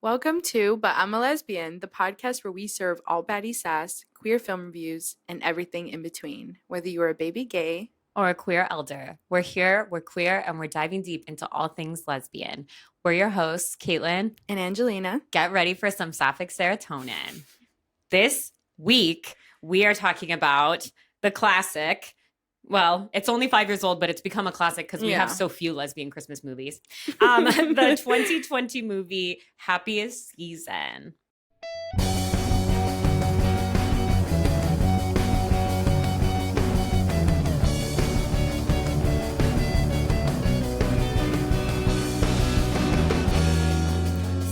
Welcome to But I'm a Lesbian, the podcast where we serve all baddie sass, queer film reviews, and everything in between. Whether you are a baby gay or a queer elder, we're here, we're queer, and we're diving deep into all things lesbian. We're your hosts, Caitlin and Angelina. Get ready for some sapphic serotonin. This week, we are talking about the classic. Well, it's only 5 years old, but it's become a classic because we have so few lesbian Christmas movies. The 2020 movie Happiest Season.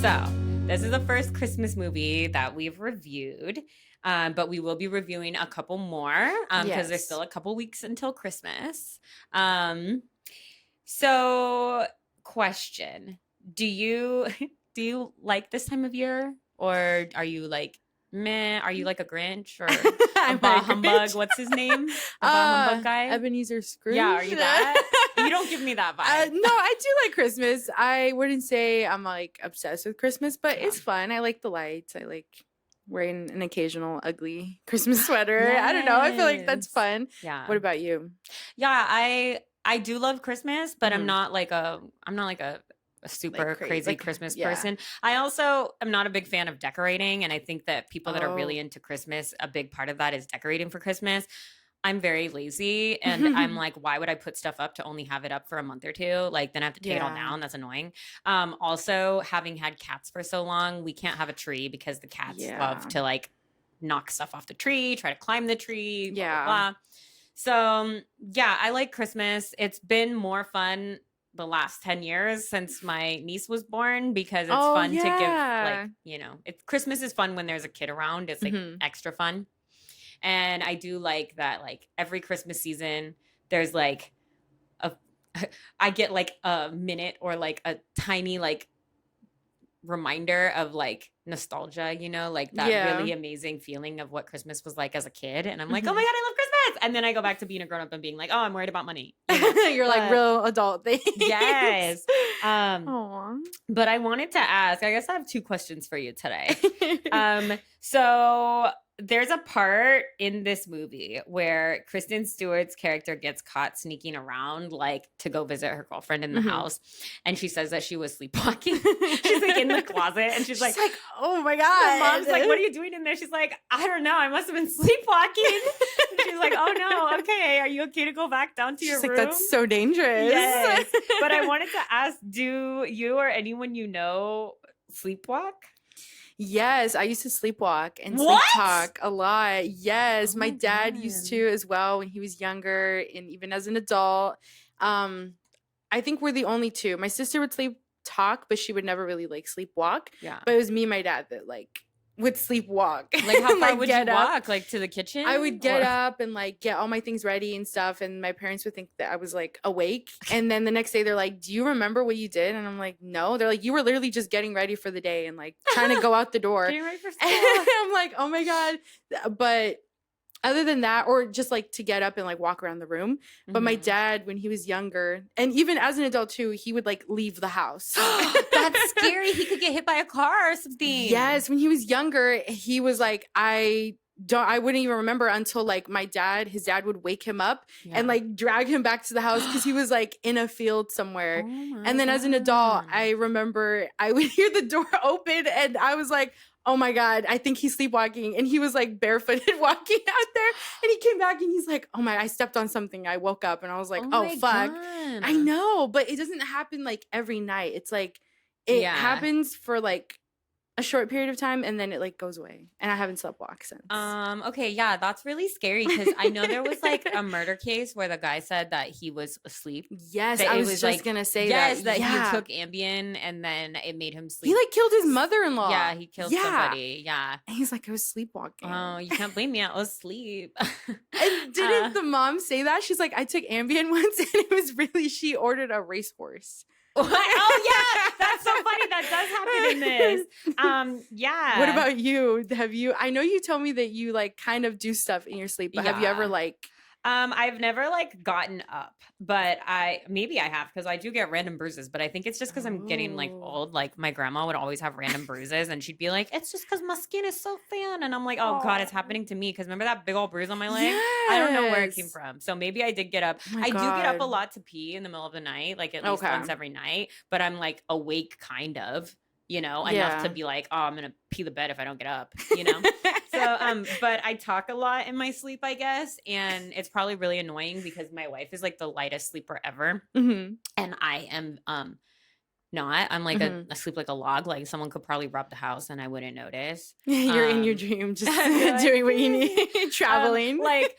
So, this is the first Christmas movie that we've reviewed, but we will be reviewing a couple more because there's still a couple weeks until Christmas. So, question: Do you like this time of year, or are you like meh? Are you like a Grinch or a bah humbug? What's his name? The bah humbug guy, Ebenezer Scrooge. Yeah, are you that? You don't give me that vibe. No, I do like Christmas. I wouldn't say I'm like obsessed with Christmas, but it's fun. I like the lights. I like wearing an occasional ugly Christmas sweater. Yes. I don't know. I feel like that's fun. Yeah. What about you? Yeah, I do love Christmas, but I'm not like a super like crazy Christmas person. I also am not a big fan of decorating, and I think that people that are really into Christmas, a big part of that is decorating for Christmas. I'm very lazy, and I'm like, why would I put stuff up to only have it up for a month or two? Like, then I have to take it all down. That's annoying. Also, having had cats for so long, we can't have a tree because the cats love to like knock stuff off the tree, try to climb the tree, blah, blah, blah. So, yeah, I like Christmas. It's been more fun the last 10 years since my niece was born because it's fun to give, like, you know, Christmas is fun when there's a kid around. It's like extra fun. And I do like that, like, every Christmas season, there's like I get like a minute or like a tiny like reminder of like nostalgia, you know, like that really amazing feeling of what Christmas was like as a kid. And I'm like, oh my God, I love Christmas. And then I go back to being a grown up and being like, oh, I'm worried about money. You know? You're like real adult things. Yes. But I wanted to ask, I guess I have two questions for you today. So there's a part in this movie where Kristen Stewart's character gets caught sneaking around, like, to go visit her girlfriend in the house. And she says that she was sleepwalking. She's, like, in the closet. And she's like, oh, my God. The mom's like, what are you doing in there? She's like, I don't know. I must have been sleepwalking. She's like, oh, no. Okay. Are you okay to go back down to your room? Like, that's so dangerous. Yes. But I wanted to ask, do you or anyone you know sleepwalk? Yes, I used to sleepwalk and sleep talk a lot. Yes, my dad used to as well when he was younger and even as an adult. I think we're the only two. My sister would sleep talk, but she would never really like sleepwalk. Yeah. But it was me and my dad that like would sleepwalk. Like how far would you walk? Like to the kitchen? I would get up and like get all my things ready and stuff, and my parents would think that I was like awake. And then the next day they're like, do you remember what you did? And I'm like, no. They're like, you were literally just getting ready for the day and like trying to go out the door. Getting ready for school. And I'm like, oh my God. But other than that, or just like to get up and like walk around the room. But my dad, when he was younger, and even as an adult too, he would like leave the house. That's scary. He could get hit by a car or something. Yes. When he was younger, he was like, I wouldn't even remember until like his dad would wake him up and like drag him back to the house because he was like in a field somewhere. And then as an adult, I remember I would hear the door open and I was like, oh my God, I think he's sleepwalking. And he was like barefooted walking out there. And he came back and he's like, oh my, I stepped on something. I woke up and I was like, oh fuck. God. I know, but it doesn't happen like every night. It's like, it happens for like a short period of time and then it like goes away. And I haven't sleptwalked since. Okay, yeah, that's really scary because I know there was like a murder case where the guy said that he was asleep. Yes, I was just like, gonna say that. Yes, that he took Ambien and then it made him sleep. He like killed his mother-in-law. Yeah, he killed somebody. Yeah. And he's like, I was sleepwalking. Oh, you can't blame me. I was asleep. And didn't the mom say that? She's like, I took Ambien once and it was really, she ordered a racehorse. Oh yeah, that's so funny. That does happen in this. Yeah. What about you? I know you told me that you like kind of do stuff in your sleep, but have you ever like I've never like gotten up, but maybe I have because I do get random bruises, but I think it's just because I'm getting like old. Like my grandma would always have random bruises and she'd be like, it's just because my skin is so thin. And I'm like, oh God, it's happening to me. Cause remember that big old bruise on my leg? Yes. I don't know where it came from. So maybe I did get up. Oh I do get up a God. lot to pee in the middle of the night, like at least once every night, but I'm like awake kind of, you know, enough to be like, oh, I'm going to pee the bed if I don't get up, you know? So, but I talk a lot in my sleep, I guess. And it's probably really annoying because my wife is like the lightest sleeper ever. Mm-hmm. And I am, not. I'm like I sleep like a log. Like someone could probably rob the house and I wouldn't notice. You're in your dream, just doing what you need, traveling. Like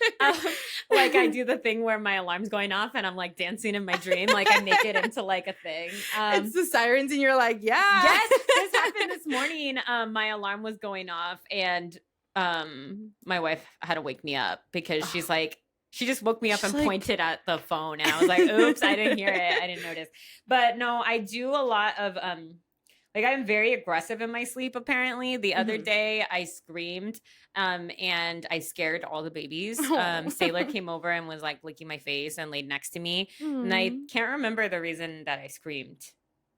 I do the thing where my alarm's going off and I'm like dancing in my dream. Like I make it into like a thing. It's the sirens and you're like, yeah. Yes, this happened this morning. My alarm was going off and my wife had to wake me up because she's like, she just woke me up and pointed at the phone and I was like, oops, I didn't hear it. I didn't notice. But no, I do a lot of, like I'm very aggressive in my sleep, apparently. The other day I screamed and I scared all the babies. Sailor came over and was like licking my face and laid next to me. And I can't remember the reason that I screamed.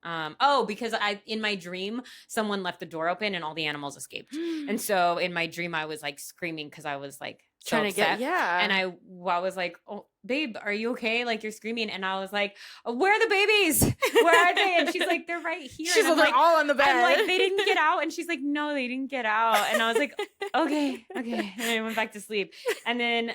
Because in my dream, someone left the door open and all the animals escaped. And so in my dream, I was like screaming because I was like trying to get, And I was like, oh, babe, are you okay? Like you're screaming. And I was like, where are the babies? Where are they? And she's like, they're right here. She's like all on the bed. I'm like, they didn't get out. And she's like, no, they didn't get out. And I was like, okay. And I went back to sleep. And then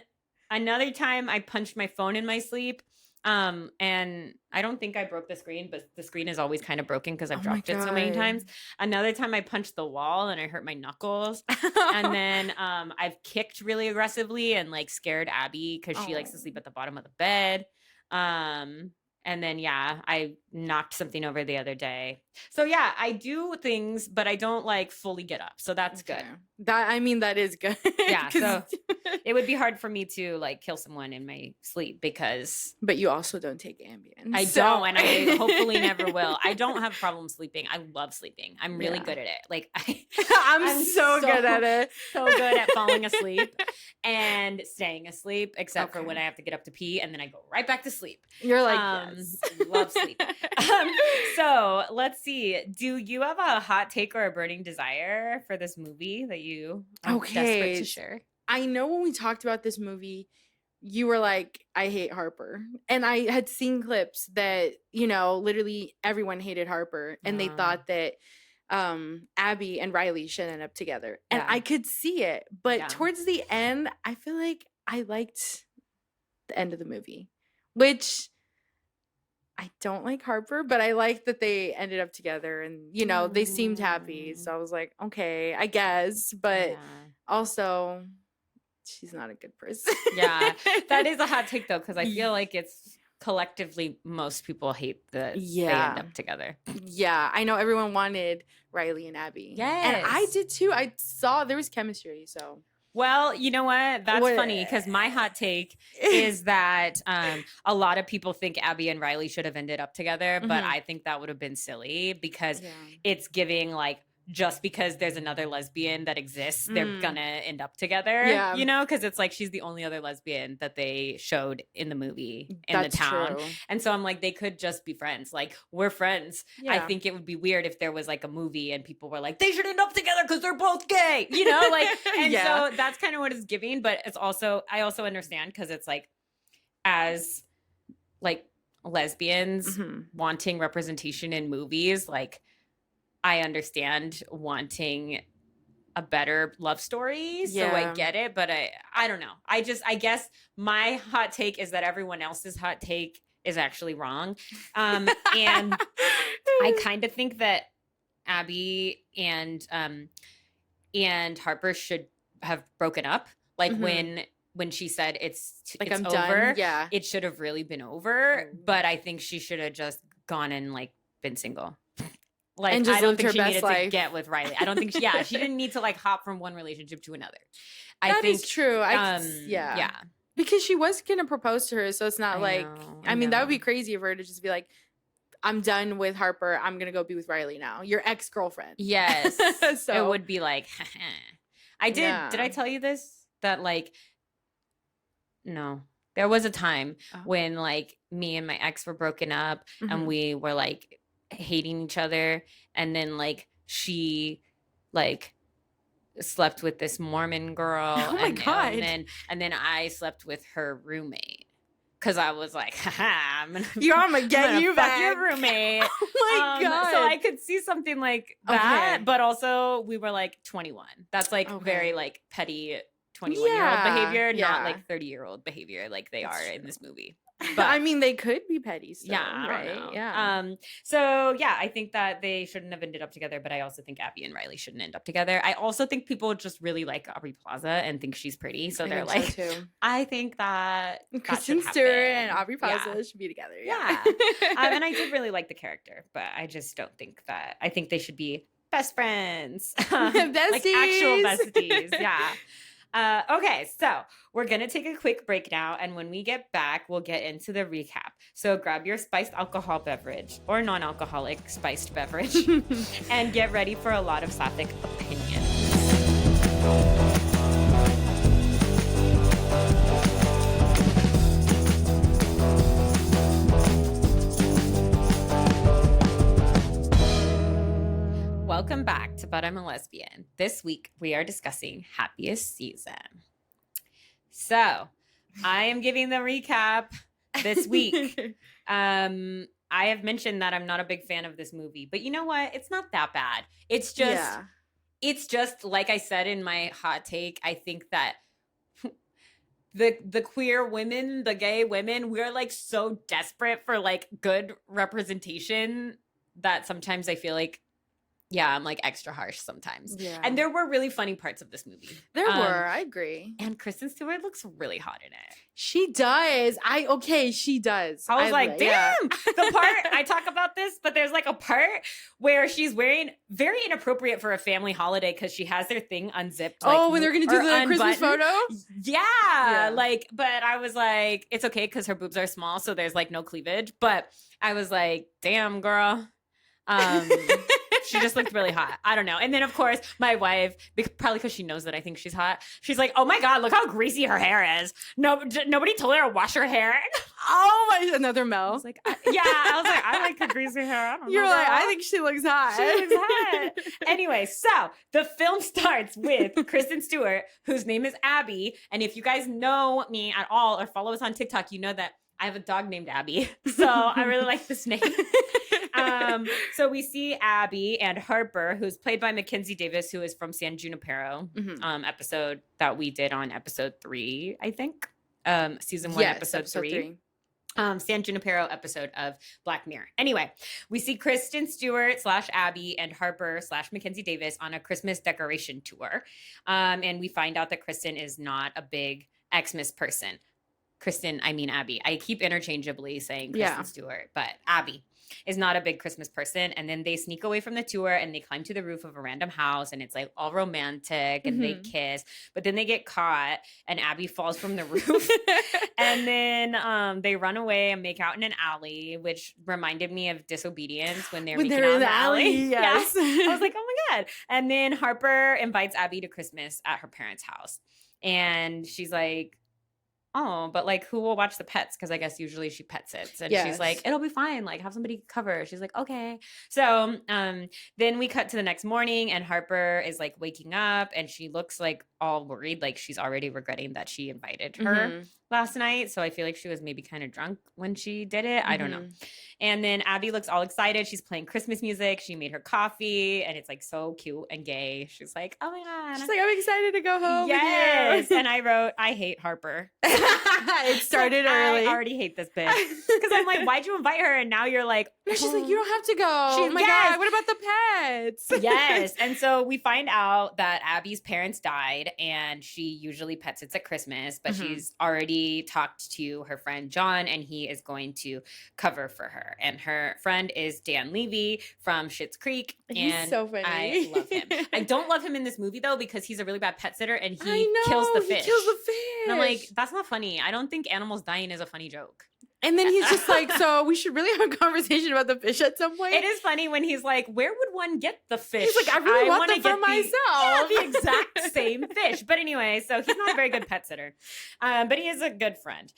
another time I punched my phone in my sleep. And I don't think I broke the screen, but the screen is always kind of broken because I've dropped it so many times. Another time I punched the wall and I hurt my knuckles. And then I've kicked really aggressively and like scared Abby because she likes to sleep at the bottom of the bed. And then, I knocked something over the other day. So I do things, but I don't like fully get up. So that's good. That is good. Yeah. So it would be hard for me to like kill someone in my sleep because. But you also don't take Ambien. I don't. And I hopefully never will. I don't have problems sleeping. I love sleeping. I'm really good at it. Like I'm so good at it. So good at falling asleep and staying asleep, except for when I have to get up to pee and then I go right back to sleep. You're like, love sleep. So let's see. Do you have a hot take or a burning desire for this movie that you are desperate to share? I know when we talked about this movie, you were like, I hate Harper. And I had seen clips that, literally everyone hated Harper and they thought that Abby and Riley should end up together. And I could see it. But towards the end, I feel like I liked the end of the movie, which I don't like Harper, but I like that they ended up together and, they seemed happy. So I was like, okay, I guess. But also, she's not a good person. Yeah, that is a hot take, though, because I feel like it's collectively most people hate that they end up together. Yeah, I know everyone wanted Riley and Abby. Yes. And I did, too. I saw there was chemistry, so... Well, you know what? That's funny because my hot take is that a lot of people think Abby and Riley should have ended up together, but I think that would have been silly because it's giving like just because there's another lesbian that exists, they're gonna end up together. Yeah. Because it's like she's the only other lesbian that they showed in the movie in the town. True. And so I'm like, they could just be friends. Like, we're friends. Yeah. I think it would be weird if there was like a movie and people were like, they should end up together because they're both gay. And so that's kind of what it's giving. But it's also, I also understand because it's like, as like lesbians wanting representation in movies, like, I understand wanting a better love story. So I get it, but I don't know. I guess my hot take is that everyone else's hot take is actually wrong. And I kind of think that Abby and Harper should have broken up. Like when she said it's I'm over, done. It should have really been over. But I think she should have just gone and like been single. Like, and just I don't think her she best needed life. to get with Riley. I don't think she didn't need to like hop from one relationship to another. That is true. Yeah. Because she was going to propose to her. So it's not I mean, that would be crazy of her to just be like, I'm done with Harper. I'm going to go be with Riley now. Your ex-girlfriend. Yes. So it would be like, did I tell you this? That like, no. There was a time Oh. when like me and my ex were broken up and we were like hating each other, and then like she like slept with this Mormon girl. Oh my God. And then I slept with her roommate. Cause I was like, haha, I'm gonna get you fuck back. your roommate. Oh my God. So I could see something like that, but also we were like 21. That's like very like petty 21-year-old behavior, not like 30-year-old behavior like they are in this movie. But I mean, they could be petty still, yeah, right? Know. Yeah. So yeah, I think that they shouldn't have ended up together, but I also think Abby and Riley shouldn't end up together. I also think people just really like Aubrey Plaza and think she's pretty, so they're like, so too. I think that Kristen Stewart and Aubrey Plaza should be together. Yeah. And I did really like the character, but I just don't think that. I think they should be best friends, besties, like actual besties. Yeah. Okay, so we're going to take a quick break now, and when we get back, we'll get into the recap. So grab your spiced alcohol beverage or non-alcoholic spiced beverage and get ready for a lot of sapphic opinions. Welcome back to But I'm a Lesbian. This week, we are discussing Happiest season. So, I am giving the recap this week. I have mentioned that I'm not a big fan of this movie, but you know what? It's not that bad. It's just like I said in my hot take, I think that the queer women, the gay women, we're like so desperate for like good representation that sometimes I feel like I'm like extra harsh sometimes. Yeah. And there were really funny parts of this movie. There were, I agree. And Kristen Stewart looks really hot in it. She does. She does. I was like, damn. The part, I talk about this, but there's like a part where she's wearing very inappropriate for a family holiday because she has their thing unzipped. Like, when they're going to do the Christmas photo? Yeah. Like, but I was like, it's okay because her boobs are small, so there's like no cleavage. But I was like, damn, girl. She just looked really hot. I don't know. And then, of course, my wife, probably because she knows that I think she's hot, she's like, oh my God, look how greasy her hair is. No, nobody told her to wash her hair. Oh my, another Mel. I was like, I like her greasy hair. I don't know. You're like, I think she looks hot. She looks hot. Anyway, so the film starts with Kristen Stewart, whose name is Abby. And if you guys know me at all or follow us on TikTok, you know that I have a dog named Abby. So I really like this name. So we see Abby and Harper, who's played by Mackenzie Davis, who is from San Junipero, episode that we did on episode 3, I think. Season 1, episode 3. San Junipero episode of Black Mirror. Anyway, we see Kristen Stewart / Abby and Harper / Mackenzie Davis on a Christmas decoration tour. And we find out that Kristen is not a big Xmas person. Kristen, I mean Abby. I keep interchangeably saying Kristen Stewart, but Abby is not a big Christmas person. And then they sneak away from the tour and they climb to the roof of a random house and it's like all romantic and they kiss, but then they get caught and Abby falls from the roof. And then they run away and make out in an alley, which reminded me of Disobedience when they're making out in the alley. Yes. Yeah. I was like, oh my God. And then Harper invites Abby to Christmas at her parents' house. And she's like, oh, but like who will watch the pets? Because I guess usually she pet sits. And she's like, it'll be fine. Like have somebody cover. She's like, okay. So then we cut to the next morning and Harper is like waking up and she looks like all worried. Like she's already regretting that she invited her last night. So I feel like she was maybe kind of drunk when she did it. I don't know. And then Abby looks all excited. She's playing Christmas music. She made her coffee and it's like so cute and gay. She's like, oh my God. She's like, I'm excited to go home. Yes. And I wrote, I hate Harper. It started early. I already hate this bitch. Because I'm like, why'd you invite her? And now you're like, she's like, you don't have to go. Oh my God, what about the pets? Yes. And so we find out that Abby's parents died and she usually pet sits at Christmas, but she's already talked to her friend John and he is going to cover for her. And her friend is Dan Levy from Schitt's Creek. He's and so funny. I love him. I don't love him in this movie though, because he's a really bad pet sitter and he kills the fish. He kills the fish. And I'm like, that's not funny. I don't think animals dying is a funny joke. And then he's just like, so we should really have a conversation about the fish at some point. It is funny when he's like, where would one get the fish? He's like, I really want them for myself. The exact same fish. But anyway, so he's not a very good pet sitter. But he is a good friend.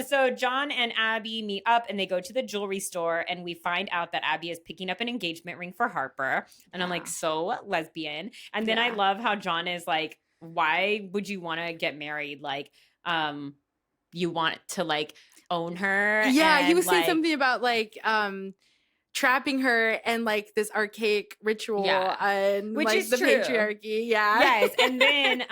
So John and Abby meet up and they go to the jewelry store and we find out that Abby is picking up an engagement ring for Harper. And I'm like, so lesbian. And then I love how John is like, why would you want to get married? Like, you want to like own her. Yeah, and, he was like, saying something about like trapping her and like this archaic ritual and which like is the true. patriarchy. Yeah. Yes. And then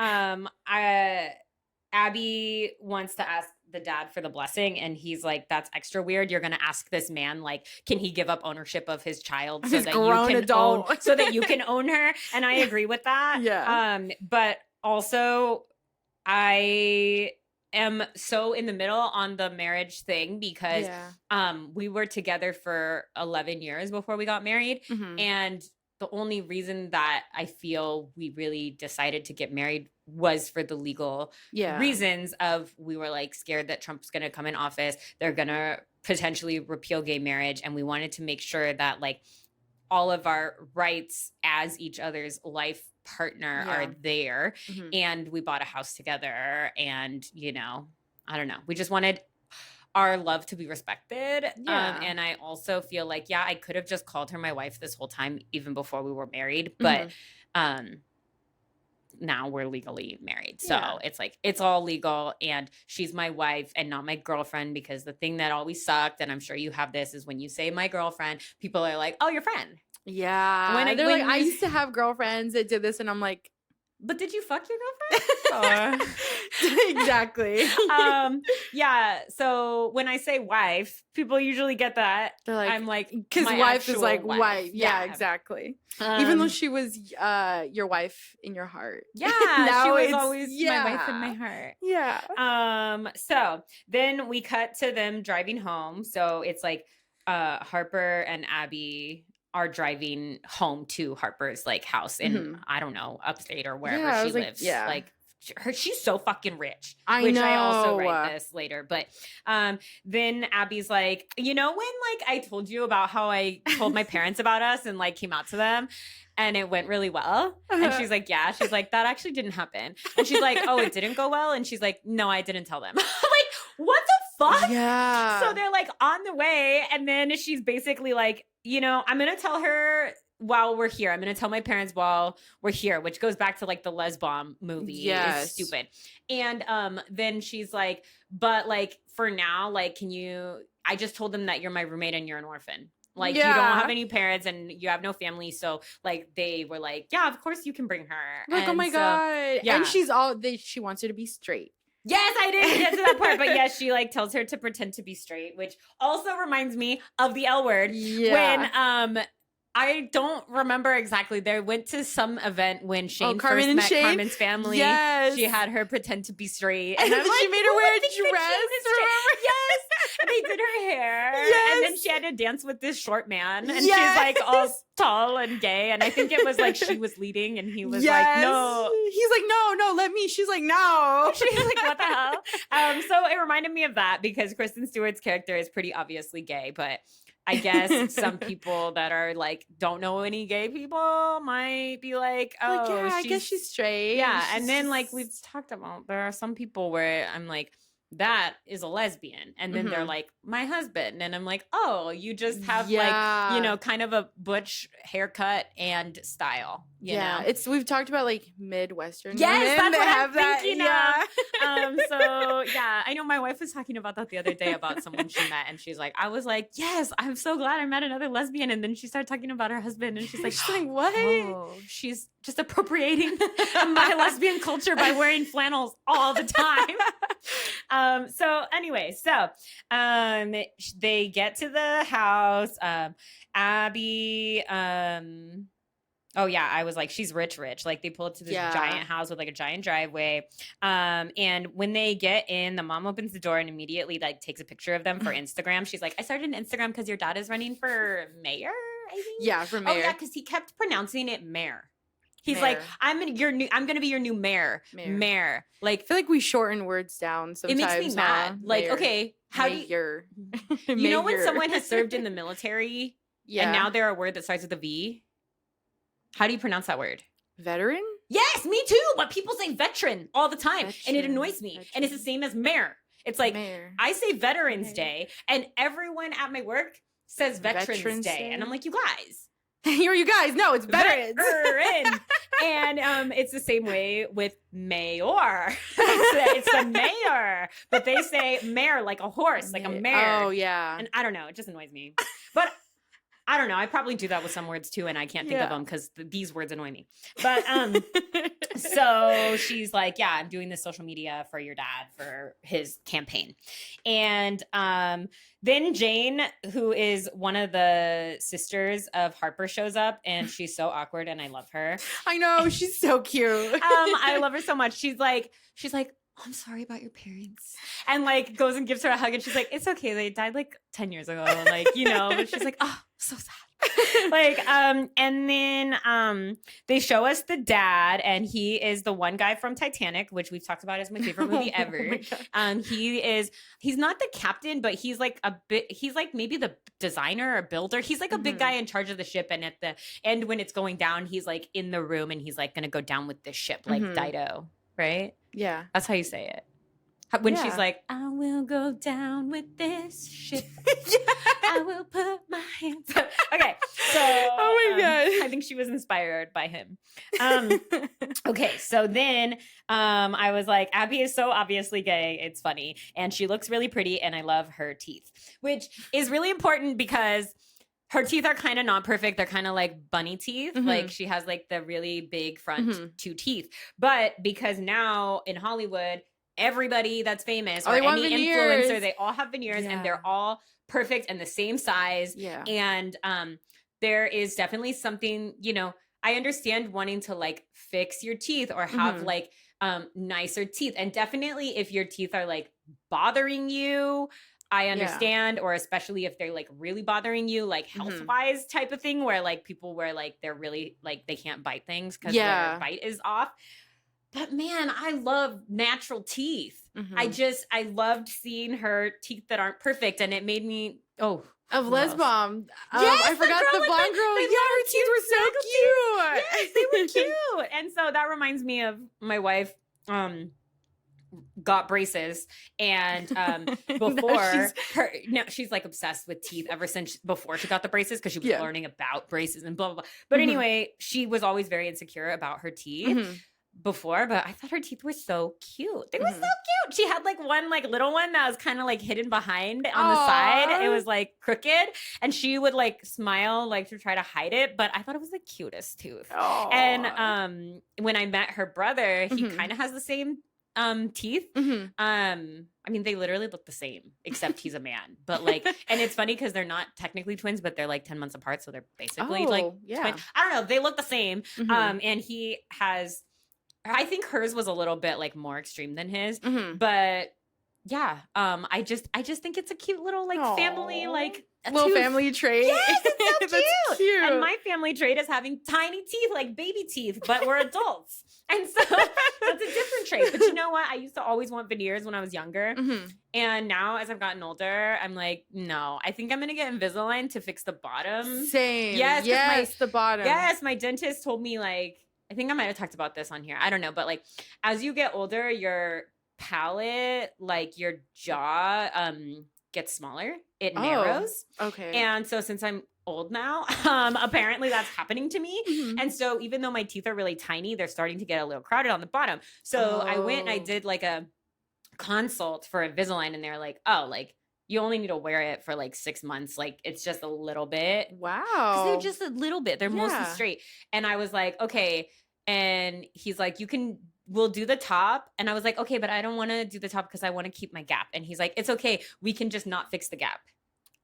Abby wants to ask the dad for the blessing and he's like, that's extra weird. You're gonna ask this man, like, can he give up ownership of his child so that you can own so that you can own her? And I agree with that. Yeah. But also I am so in the middle on the marriage thing because we were together for 11 years before we got married. Mm-hmm. And the only reason that I feel we really decided to get married was for the legal reasons of we were like scared that Trump's going to come in office. They're going to potentially repeal gay marriage. And we wanted to make sure that like all of our rights as each other's life partner are there. Mm-hmm. And we bought a house together and, you know, I don't know. We just wanted our love to be respected. And I also feel like, I could have just called her my wife this whole time, even before we were married. But now we're legally married. So it's like, it's all legal and she's my wife and not my girlfriend, because the thing that always sucked, and I'm sure you have this, is when you say my girlfriend, people are like, oh, your friend. Yeah. They're like, I used to have girlfriends that did this. And I'm like, but did you fuck your girlfriend? Exactly. So when I say wife, people usually get that. They're like, I'm like, because wife is like wife. Yeah, exactly. Even though she was your wife in your heart. Yeah, she was always my wife in my heart. Yeah. So then we cut to them driving home. So it's like Harper and Abby are driving home to Harper's like house in I don't know, upstate or wherever she lives. Like she's so fucking rich. I also write this later. But then Abby's like, you know when like I told you about how I told my parents about us and like came out to them and it went really well? And she's like, yeah. She's like, that actually didn't happen. And she's like, oh, it didn't go well? And she's like, no, I didn't tell them. Like, what the fuck? Yeah. So they're like on the way. And then she's basically like, you know, I'm going to tell her while we're here. I'm going to tell my parents while we're here, which goes back to like the Lesbian movie. Yes. It's stupid. And then she's like, but like for now, like, I just told them that you're my roommate and you're an orphan. Like you don't have any parents and you have no family. So like they were like, yeah, of course you can bring her. Like, and oh my God. Yeah. And she wants her to be straight. Yes, I didn't get to that part, but yes, she like tells her to pretend to be straight, which also reminds me of the L word when I don't remember exactly. They went to some event when Shane first met Carmen's family. Yes. She had her pretend to be straight. And then she made her wear a dress. Yes. And they did her hair. Yes. And then she had to dance with this short man. And she's like all tall and gay. And I think it was like she was leading and he was like, no. He's like, no, let me. She's like, no. She's like, what the hell? So it reminded me of that because Kristen Stewart's character is pretty obviously gay, but I guess some people that are like don't know any gay people might be like, oh, like, I guess she's straight. Yeah, and then like we've talked about, there are some people where I'm like, that is a lesbian, and then they're like, my husband, and I'm like, oh, you just have like, you know, kind of a butch haircut and style. You know? We've talked about like Midwestern. Yes, women that's what I'm that. thinking of. So yeah, I know my wife was talking about that the other day about someone she met, and she's like, I was like, yes, I'm so glad I met another lesbian, and then she started talking about her husband, and she's like, what? Oh, she's just appropriating my lesbian culture by wearing flannels all the time. So anyway, they get to the house. Abby, oh yeah, I was like, she's rich. Like they pull up to this giant house with like a giant driveway. And when they get in, the mom opens the door and immediately like takes a picture of them for Instagram. She's like, I started an Instagram because your dad is running for mayor, I think. Yeah, for mayor. Oh yeah, because he kept pronouncing it mayor. He's like, I'm gonna be your new mayor. Like, I feel like we shorten words down sometimes. It makes me mad. Like, okay, how do you know when someone has served in the military and now they're a word that starts with a V? How do you pronounce that word? Veteran? Yes, me too. But people say veteran all the time, and it annoys me. And it's the same as mayor. It's like I say Veterans Day, and everyone at my work says Veterans Day, and I'm like, you guys. You guys, no, it's veterans. Veteran. And it's the same way with mayor. It's the mayor, but they say mare like a horse, like a mare. Oh yeah. And I don't know, it just annoys me. But I don't know. I probably do that with some words too, and I can't think of them because these words annoy me. But so she's like, "Yeah, I'm doing this social media for your dad for his campaign," and then Jane, who is one of the sisters of Harper, shows up, and she's so awkward, and I love her. I know, she's so cute. I love her so much. She's like. I'm sorry about your parents. And like goes and gives her a hug and she's like, it's okay. They died like 10 years ago. Like, but she's like, oh, so sad. Like, and then they show us the dad and he is the one guy from Titanic, which we've talked about as my favorite movie ever. He's not the captain, but he's like he's like maybe the designer or builder. He's like a big guy in charge of the ship. And at the end, when it's going down, he's like in the room and he's like going to go down with this ship, like Dido. Right? Yeah. That's how you say it. When she's like, I will go down with this ship. I will put my hands up. Okay. So oh my God. I think she was inspired by him. Okay. So then I was like, Abby is so obviously gay. It's funny. And she looks really pretty and I love her teeth, which is really important because her teeth are kind of not perfect. They're kind of like bunny teeth. Like she has like the really big front two teeth. But because now in Hollywood, everybody that's famous or any influencer, they all have veneers and they're all perfect and the same size. Yeah. And there is definitely something, I understand wanting to like fix your teeth or have like nicer teeth. And definitely if your teeth are like bothering you, I understand, or especially if they're like really bothering you, like health-wise type of thing, where like people where like they're really like they can't bite things because their bite is off. But man, I love natural teeth. I loved seeing her teeth that aren't perfect, and it made me of Lesbian. Yes, I forgot the blonde girl. Yeah, her teeth were so cute. Yes, they were cute. And so that reminds me of my wife. Got braces and before she's like obsessed with teeth ever since before she got the braces because she was learning about braces and blah blah blah. But anyway, she was always very insecure about her teeth before, but I thought her teeth were so cute. They were so cute. She had like one like little one that was kind of like hidden behind on the side. It was like crooked and she would like smile like to try to hide it, but I thought it was the cutest tooth. And when I met her brother, he kind of has the same teeth. I mean, they literally look the same, except he's a man. But like, and it's funny because they're not technically twins, but they're like 10 months apart, so they're basically twins. I don't know, they look the same. And he has, I think hers was a little bit like more extreme than his, but yeah, I just think it's a cute little like family like little family trait. Yes, it's so That's cute. And my family trait is having tiny teeth, like baby teeth, but we're adults. And so that's a different trait. But you know what? I used to always want veneers when I was younger. And now as I've gotten older, I'm like, no, I think I'm going to get Invisalign to fix the bottom. Same. Yes, the bottom. Yes, my dentist told me like, I think I might have talked about this on here. I don't know. But like, as you get older, your palate, like your jaw gets smaller. It narrows. Okay. And so since I'm old now, apparently that's happening to me. And so even though my teeth are really tiny, they're starting to get a little crowded on the bottom. So I went and I did like a consult for Invisalign and they're like, oh, like you only need to wear it for like 6 months. Like it's just a little bit. Wow. Because they're just a little bit. They're mostly straight. And I was like, okay. And he's like, we'll do the top. And I was like, okay, but I don't want to do the top because I want to keep my gap. And he's like, it's okay. We can just not fix the gap.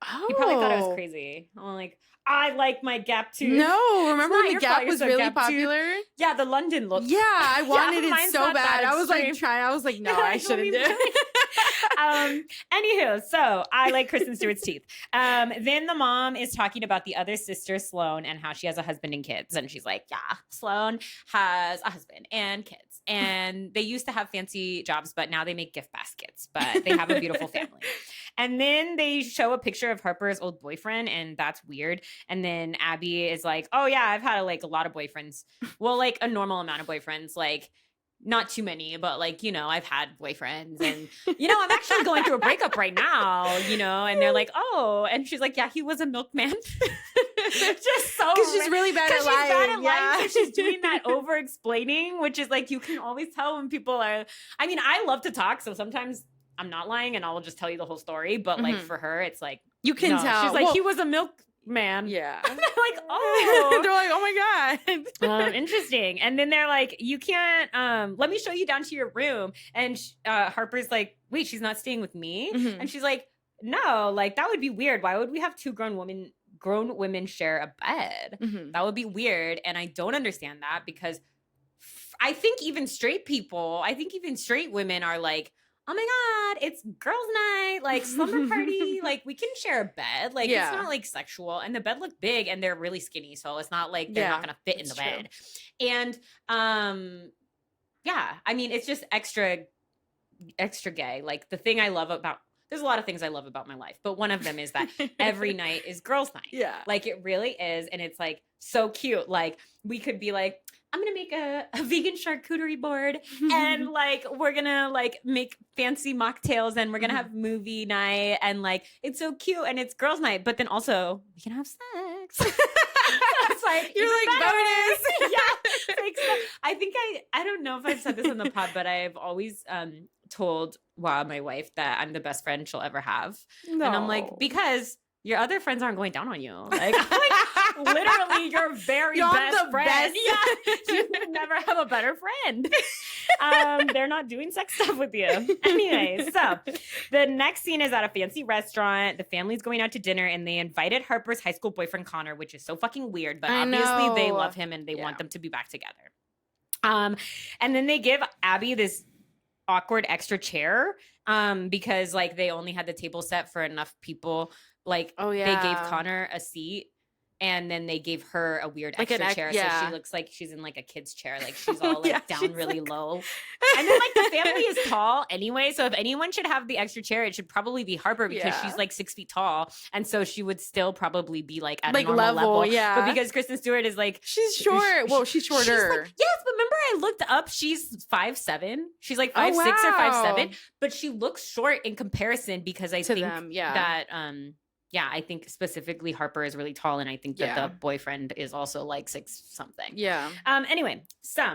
He probably thought I was Oh. crazy. I'm like, I like my gap tooth. No, remember not when the your fault Gap you're was so really gap tooth. popular? Yeah, the London look. Yeah, I wanted it mine's so not bad. that I was like extreme. trying. I was like, no, I shouldn't do it. Anywho, so I like Kristen Stewart's teeth. Then the mom is talking about the other sister, Sloane, and how she has a husband and kids. And she's like, yeah, Sloane has a husband and kids. And they used to have fancy jobs, but now they make gift baskets. But they have a beautiful family. And then they show a picture of Harper's old boyfriend, and that's weird. And then Abby is like, oh, yeah, I've had like a lot of boyfriends. Well, like a normal amount of boyfriends, like not too many, but like, you know, I've had boyfriends and, you know, I'm actually going through a breakup right now, you know, and they're like, oh, and she's like, yeah, he was a milkman. Just so Because she's really bad at lying. Yeah. So she's doing that over explaining, which is like, you can always tell when people are, I mean, I love to talk. So sometimes I'm not lying and I'll just tell you the whole story. But like for her, it's like, you can tell. She's like, he was a milkman. Yeah. And they're like, oh. They're like, oh my God. Interesting. And then they're like, you can't, let me show you down to your room. And Harper's like, wait, she's not staying with me? And she's like, no, like that would be weird. Why would we have two grown women share a bed? That would be weird. And I don't understand that because I think even straight women are like, oh my God, it's girls' night, like slumber party, like we can share a bed. Like it's not like sexual. And the bed looked big and they're really skinny. So it's not like they're not gonna fit in the bed. And yeah, I mean, it's just extra gay. Like the thing I love about there's a lot of things I love about my life, but one of them is that every night is girls' night. Yeah. Like it really is. And it's like so cute. Like we could be like, I'm going to make a vegan charcuterie board and like, we're going to like make fancy mocktails and we're going to have movie night. And like, it's so cute and it's girls' night, but then also we can have sex. It's like, you're like, bonus. Yeah. Like, so I think I don't know if I've said this on the pod, but I've always told my wife that I'm the best friend she'll ever have. No. And I'm like, because your other friends aren't going down on you. Like, literally your very best friend. Best. Yeah. You would never have a better friend. They're not doing sex stuff with you. Anyway, so the next scene is at a fancy restaurant. The family's going out to dinner and they invited Harper's high school boyfriend Connor, which is so fucking weird, but obviously they love him and they want them to be back together. And then they give Abby this awkward extra chair because like they only had the table set for enough people. Like they gave Connor a seat and then they gave her a weird like extra chair. So she looks like she's in like a kid's chair. Like she's all like down really low. And then like the family is tall anyway. So if anyone should have the extra chair, it should probably be Harper because she's like 6 feet tall. And so she would still probably be like at like a normal level. Yeah. But because Kristen Stewart is like she's short. Well, she's shorter. She's like, yes, but remember I looked up, she's 5'7". She's like 5'6" or 5'7", but she looks short in comparison because I think that yeah, I think specifically Harper is really tall, and I think that the boyfriend is also like 6 something. Yeah. Anyway, so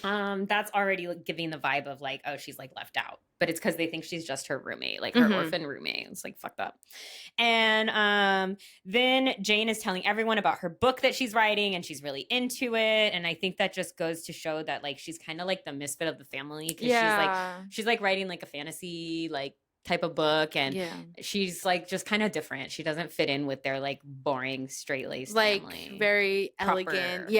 that's already giving the vibe of like, oh, she's like left out, but it's because they think she's just her roommate, like her orphan roommate. It's like fucked up. And then Jane is telling everyone about her book that she's writing, and she's really into it. And I think that just goes to show that like she's kind of like the misfit of the family because she's like writing like a fantasy like type of book, and she's like just kind of different. She doesn't fit in with their like boring straight-laced like family. Very elegant.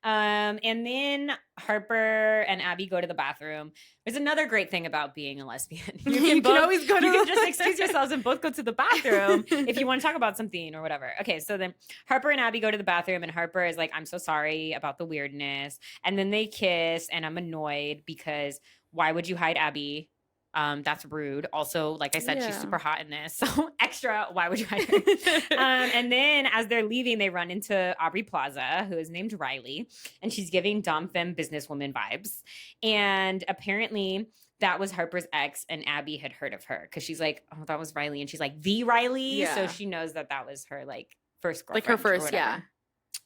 And then Harper and Abby go to the bathroom. There's another great thing about being a lesbian. You can always go to you can just excuse yourselves and both go to the bathroom if you want to talk about something or whatever. Okay, so then Harper and Abby go to the bathroom and Harper is like, I'm so sorry about the weirdness. And then they kiss and I'm annoyed because why would you hide Abby? That's rude. Also, like I said, she's super hot in this. So extra, why would you hire her? And then as they're leaving, they run into Aubrey Plaza, who is named Riley, and she's giving dom femme businesswoman vibes. And apparently that was Harper's ex, and Abby had heard of her because she's like, oh, that was Riley. And she's like, the Riley. Yeah. So she knows that was her like first girlfriend. Like her first,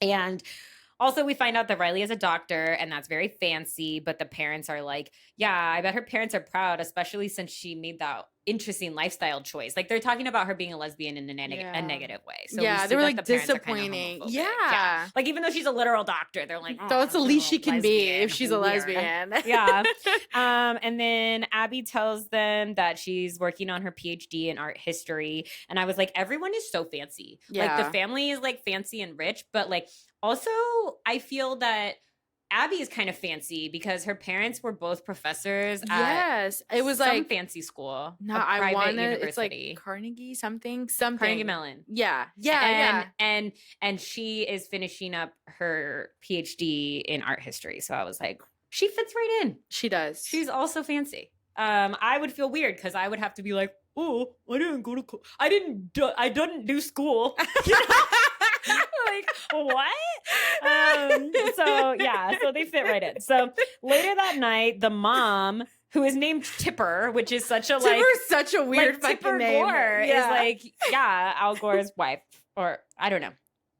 And also, we find out that Riley is a doctor, and that's very fancy, but the parents are like, yeah, I bet her parents are proud, especially since she made that interesting lifestyle choice. Like they're talking about her being a lesbian in a negative way. So they were like the parents are kinda disappointing. homophobic. Yeah. Like even though she's a literal doctor, they're like, that's the least she can be if she's a Weird. lesbian. Yeah. And then Abby tells them that she's working on her PhD in art history. And I was like, everyone is so fancy. Like the family is like fancy and rich, but like also I feel that Abby is kind of fancy because her parents were both professors at it was some like fancy school. No, I want it's like Carnegie something. Carnegie Mellon. Yeah. And she is finishing up her PhD in art history. So I was like, she fits right in. She does. She's also fancy. I would feel weird because I would have to be like, oh, I didn't do school. Like, what? So they fit right in. So later that night, the mom, who is named Tipper, which is such a Tipper's such a weird fucking Tipper name. Gore is like, Al Gore's wife, or I don't know.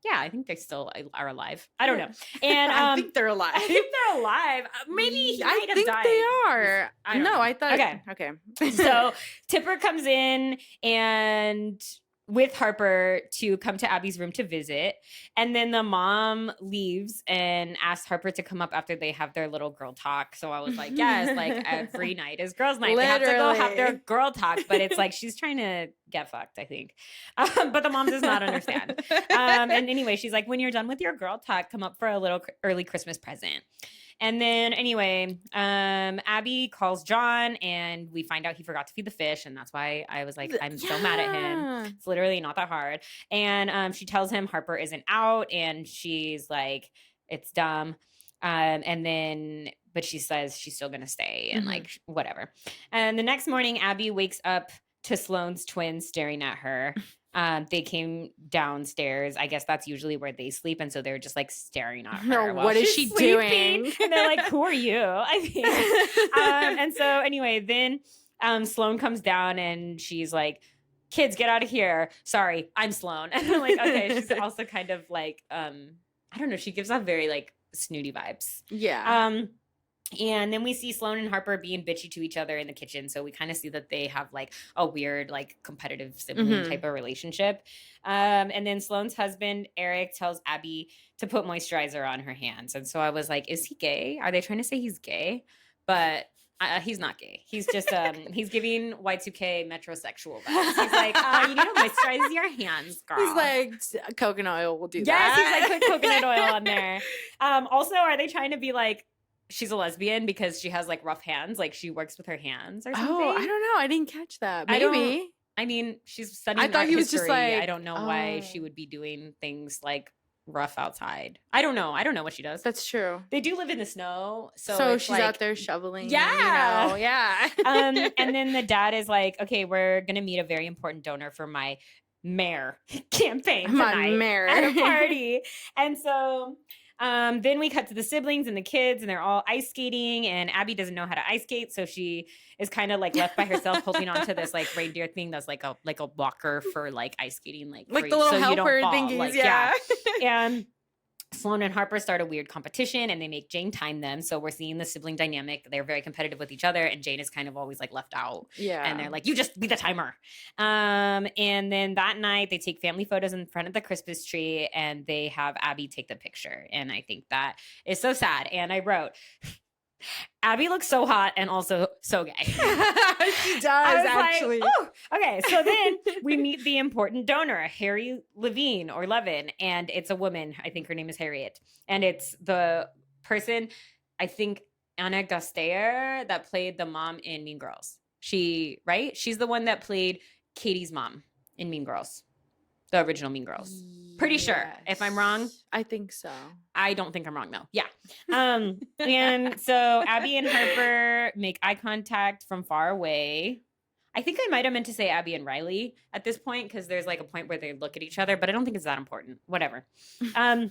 Yeah, I think they still are alive. I don't know. And I think they're alive. I think they're alive. Maybe he might have died. They are. I thought. Okay. So Tipper comes in and with Harper to come to Abby's room to visit. And then the mom leaves and asks Harper to come up after they have their little girl talk. So I was like, yes, like every night is girls' night. Literally. They have to go have their girl talk. But it's like she's trying to get fucked, I think. But the mom does not understand. And anyway, she's like, when you're done with your girl talk, come up for a little early Christmas present. And then anyway, Abby calls John and we find out he forgot to feed the fish. And that's why I was like, I'm so mad at him. It's literally not that hard. And she tells him Harper isn't out and she's like, it's dumb. But she says she's still going to stay and like, whatever. And the next morning, Abby wakes up to Sloane's twins staring at her. They came downstairs. I guess that's usually where they sleep. And so they're just like staring at her. What is she doing? And they're like, who are you? I think. And so anyway, then Sloane comes down and she's like, kids, get out of here. Sorry, I'm Sloane. And I'm like, okay. She's also kind of like, I don't know. She gives off very like snooty vibes. Yeah. And then we see Sloane and Harper being bitchy to each other in the kitchen. So we kind of see that they have like a weird, like competitive sibling type of relationship. And then Sloane's husband, Eric, tells Abby to put moisturizer on her hands. And so I was like, is he gay? Are they trying to say he's gay? But he's not gay. He's just, he's giving Y2K metrosexual vibes. He's like, you need to moisturize your hands, girl. He's like, coconut oil will do that. Yes, he's like, put coconut oil on there. Also, are they trying to be like, she's a lesbian because she has like rough hands, like she works with her hands or something? Oh, I don't know. I didn't catch that. Maybe. I mean, she's studying art history. Just like, I don't know why she would be doing things like rough outside. I don't know what she does. That's true. They do live in the snow, so she's like, out there shoveling. Yeah, yeah. And then the dad is like, "Okay, we're gonna meet a very important donor for my mayor campaign tonight at a party." And so then we cut to the siblings and the kids, and they're all ice skating, and Abby doesn't know how to ice skate, so she is kind of like left by herself holding on to this like reindeer thing that's like a walker for like ice skating, like the little so helper thingies, like, yeah. And Sloane and Harper start a weird competition and they make Jane time them. So we're seeing the sibling dynamic. They're very competitive with each other and Jane is kind of always like left out. Yeah. And they're like, you just be the timer. And then that night they take family photos in front of the Christmas tree and they have Abby take the picture. And I think that is so sad. And I wrote, Abby looks so hot and also so gay. She does, actually. Like, oh, okay. So then we meet the important donor, Harry Levine or Levin, and it's a woman. I think her name is Harriet. And it's the person, I think, Anna Gasteyer, that played the mom in Mean Girls. Right? She's the one that played Katie's mom in Mean Girls. The original Mean Girls. Pretty sure. If I'm wrong. I think so. I don't think I'm wrong, though. Yeah. And so Abby and Harper make eye contact from far away. I think I might have meant to say Abby and Riley at this point because there's like a point where they look at each other, but I don't think it's that important. Whatever. And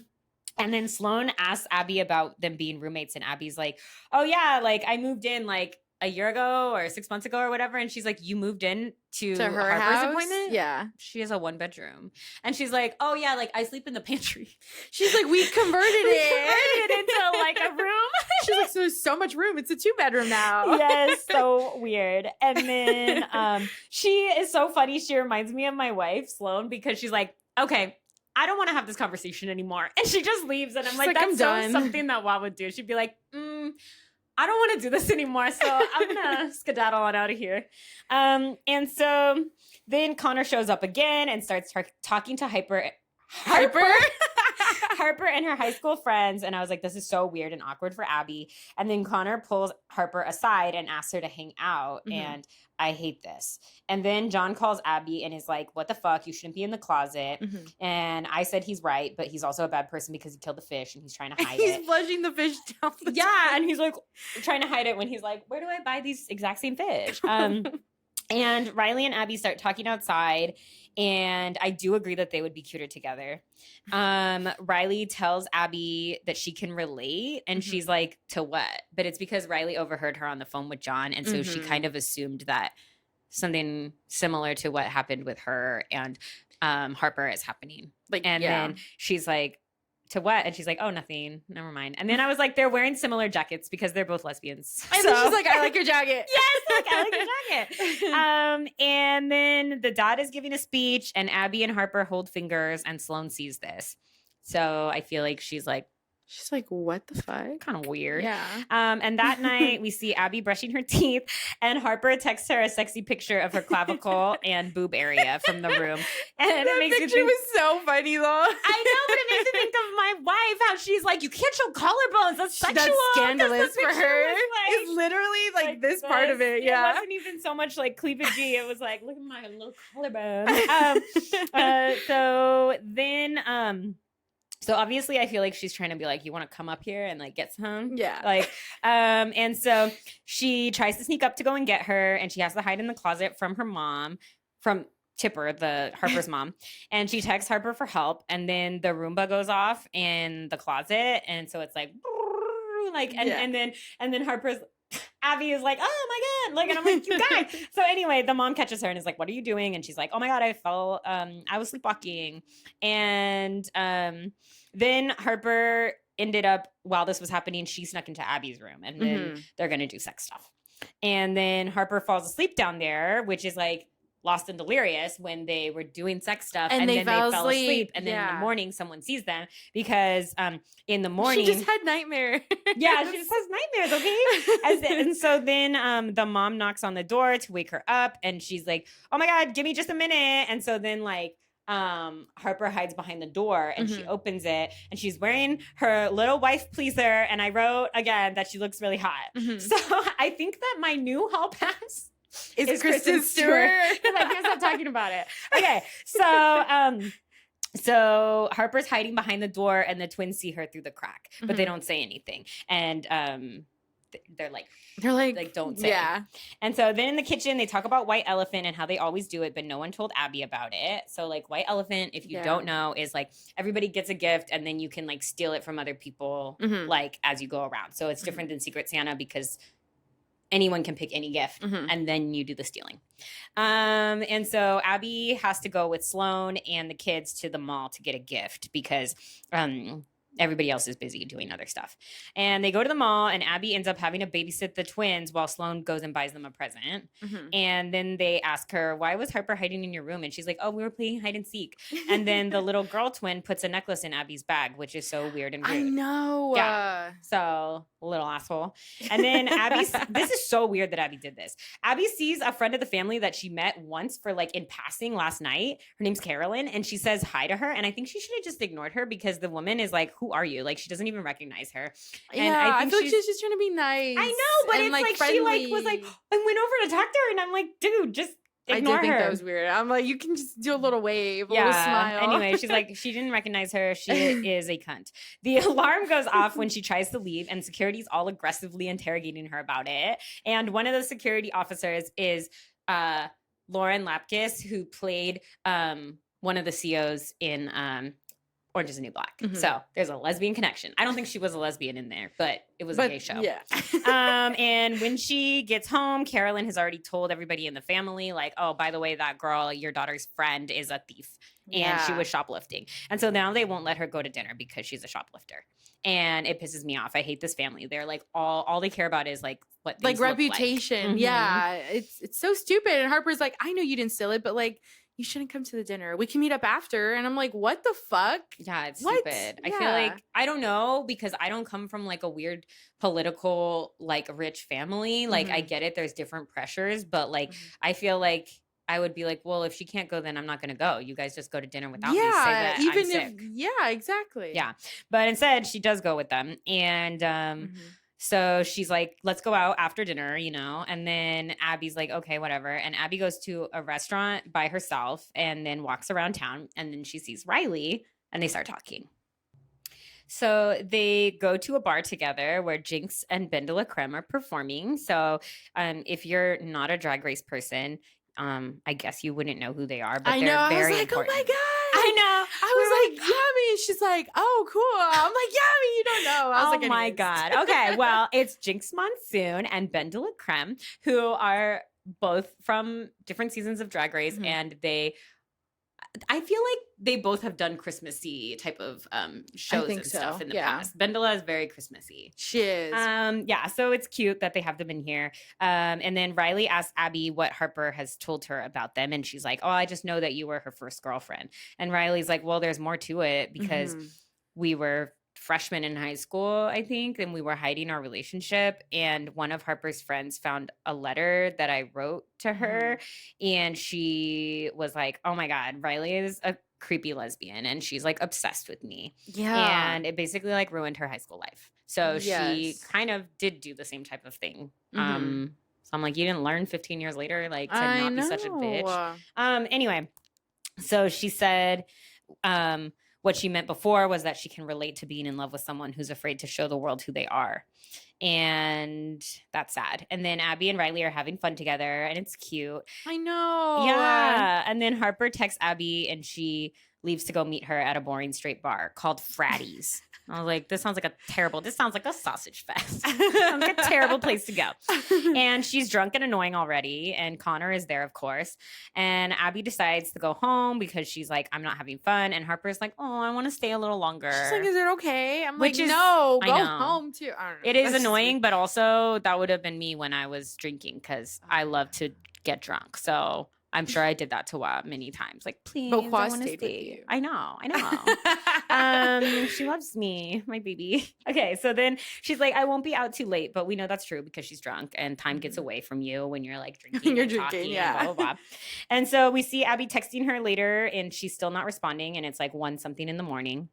then Sloane asks Abby about them being roommates, and Abby's like, oh, yeah, like I moved in like a year ago or 6 months ago or whatever. And she's like, you moved in to her Harper's house? appointment? Yeah. She has a 1-bedroom. And she's like, oh yeah, like I sleep in the pantry. She's like, we converted it into like a room. She's like, so as so much room. It's a 2-bedroom now. Yes, so weird. And then she is so funny. She reminds me of my wife, Sloan, because she's like, okay, I don't want to have this conversation anymore. And she just leaves. And I'm like, that's so something that Wa would do. She'd be like, I don't want to do this anymore. So I'm going to skedaddle on out of here. And so then Connor shows up again and starts talking to Harper and her high school friends. And I was like, this is so weird and awkward for Abby. And then Connor pulls Harper aside and asks her to hang out. Mm-hmm. And I hate this. And then John calls Abby and is like, what the fuck? You shouldn't be in the closet. Mm-hmm. And I said he's right, but he's also a bad person because he killed the fish and he's trying to hide it. He's flushing the fish down the toilet. And he's like trying to hide it when he's like, where do I buy these exact same fish? And Riley and Abby start talking outside, and I do agree that they would be cuter together. Riley tells Abby that she can relate, and she's like, to what? But it's because Riley overheard her on the phone with John, and so she kind of assumed that something similar to what happened with her and Harper is happening. Then she's like, to what? And she's like, oh, nothing. Never mind. And then I was like, they're wearing similar jackets because they're both lesbians. And then she's like, I like your jacket. Yes, like, I like your jacket. And then the dad is giving a speech and Abby and Harper hold fingers and Sloan sees this. So I feel like she's like, what the fuck? Kind of weird. Yeah. And that night we see Abby brushing her teeth and Harper texts her a sexy picture of her clavicle and boob area from the room. And that picture was so funny though. I know, but it makes me think of my wife, how she's like, you can't show collarbones. That's sexual. That's scandalous for her. It's literally like this part of it. Yeah. It wasn't even so much like cleavage. It was like, look at my little collarbone. So obviously I feel like she's trying to be like, you want to come up here and like get some? Yeah. Like, and so she tries to sneak up to go and get her and she has to hide in the closet from her mom, from Tipper, Harper's mom. And she texts Harper for help. And then the Roomba goes off in the closet. And so it's like, and then Harper's, Abby is like, oh my God. Like, and I'm like, you guys. So anyway, the mom catches her and is like, what are you doing? And she's like, oh my God, I was sleepwalking. And then Harper ended up, while this was happening, she snuck into Abby's room and then they're going to do sex stuff. And then Harper falls asleep down there, which is like lost and delirious when they were doing sex stuff and then they fell asleep. And then in the morning, someone sees them because in the morning. She just had nightmares. Yeah, she just has nightmares, okay? And so then the mom knocks on the door to wake her up and she's like, oh my God, give me just a minute. And so then like, Harper hides behind the door and she opens it and she's wearing her little wife pleaser. And I wrote again that she looks really hot. So I think that my new hall pass is Kristen Stewart. Because I can't stop talking about it. Okay, so Harper's hiding behind the door and the twins see her through the crack, but they don't say anything. And they're like, don't say. Yeah. And so then in the kitchen, they talk about White Elephant and how they always do it, but no one told Abby about it. So like White Elephant, if you don't know, is like everybody gets a gift and then you can like steal it from other people like as you go around. So it's different than Secret Santa because anyone can pick any gift and then you do the stealing. And so Abby has to go with Sloan and the kids to the mall to get a gift because everybody else is busy doing other stuff. And they go to the mall and Abby ends up having to babysit the twins while Sloan goes and buys them a present. And then they ask her, why was Harper hiding in your room? And she's like, oh, we were playing hide and seek. And then the little girl twin puts a necklace in Abby's bag, which is so weird and rude. I know. Yeah. So little asshole. And then this is so weird that Abby did this. Abby sees a friend of the family that she met once for like in passing last night. Her name's Carolyn. And she says hi to her. And I think she should have just ignored her because the woman is like, who are you? Like she doesn't even recognize her. And I feel like she's just trying to be nice. I know, but it's like friendly. She like was like, I went over to talk to her and I'm like, dude, just ignore her. I did think that was weird. I'm like, you can just do a little wave, a little smile. Anyway, she's like, she didn't recognize her. She is a cunt. The alarm goes off when she tries to leave and security's all aggressively interrogating her about it. And one of the security officers is Lauren Lapkus, who played one of the COs in Orange is the New Black. So there's a lesbian connection. I don't think she was a lesbian in there, but it was a gay show. Yeah. And when she gets home, Carolyn has already told everybody in the family, like, oh, by the way, that girl, your daughter's friend, is a thief. and she was shoplifting. And so now they won't let her go to dinner because she's a shoplifter. And it pisses me off. I hate this family. They're like all they care about is like what things look reputation. like. Yeah. It's so stupid. And Harper's like, I know you didn't steal it, but like you shouldn't come to the dinner. We can meet up after. And I'm like, what the fuck? Yeah, it's stupid. I feel like, I don't know, because I don't come from like a weird political, like rich family. Like I get it. There's different pressures, but like, I feel like I would be like, well, if she can't go, then I'm not going to go. You guys just go to dinner without me. Say that even I'm sick. Yeah, exactly. Yeah. But instead she does go with them. And, so she's like, let's go out after dinner, you know? And then Abby's like, okay, whatever. And Abby goes to a restaurant by herself and then walks around town. And then she sees Riley and they start talking. So they go to a bar together where Jinx and Bendela Creme are performing. So if you're not a Drag Race person, I guess you wouldn't know who they are, but they're very important. Oh my God. I know. I was like, Yummy. She's like, oh, cool. I'm like, Yummy, you don't know. I was like, my God. Okay. Well, it's Jinx Monsoon and Bendela Creme, who are both from different seasons of Drag Race. And I feel like they both have done Christmassy type of shows and stuff in the past. Bendela is very Christmassy. She is. Yeah, so it's cute that they have them in here. And then Riley asks Abby what Harper has told her about them. And she's like, oh, I just know that you were her first girlfriend. And Riley's like, well, there's more to it because we were freshmen in high school, I think, and we were hiding our relationship. And one of Harper's friends found a letter that I wrote to her. And she was like, oh my God, Riley is a creepy lesbian and she's like obsessed with me. Yeah. And it basically like ruined her high school life. So she kind of did do the same type of thing. So I'm like, you didn't learn 15 years later, like to not be such a bitch. Anyway, so she said, what she meant before was that she can relate to being in love with someone who's afraid to show the world who they are. And that's sad. And then Abby and Riley are having fun together and it's cute. I know. Yeah. And then Harper texts Abby and she leaves to go meet her at a boring straight bar called Fratties. I was like, this sounds like a sausage fest. Sounds like a terrible place to go. And she's drunk and annoying already. And Connor is there, of course. And Abby decides to go home because she's like, I'm not having fun. And Harper's like, oh, I want to stay a little longer. She's like, is it okay? I'm like, no, go home too. I don't know. It is annoying, but also that would have been me when I was drinking because I love to get drunk. So I'm sure I did that to Wa many times. Like, please, I want to stay. I know. She loves me, my baby. Okay, so then she's like, I won't be out too late, but we know that's true because she's drunk and time gets away from you when you're like drinking and talking and blah, blah, blah. And so we see Abby texting her later and she's still not responding and it's like 1 something in the morning.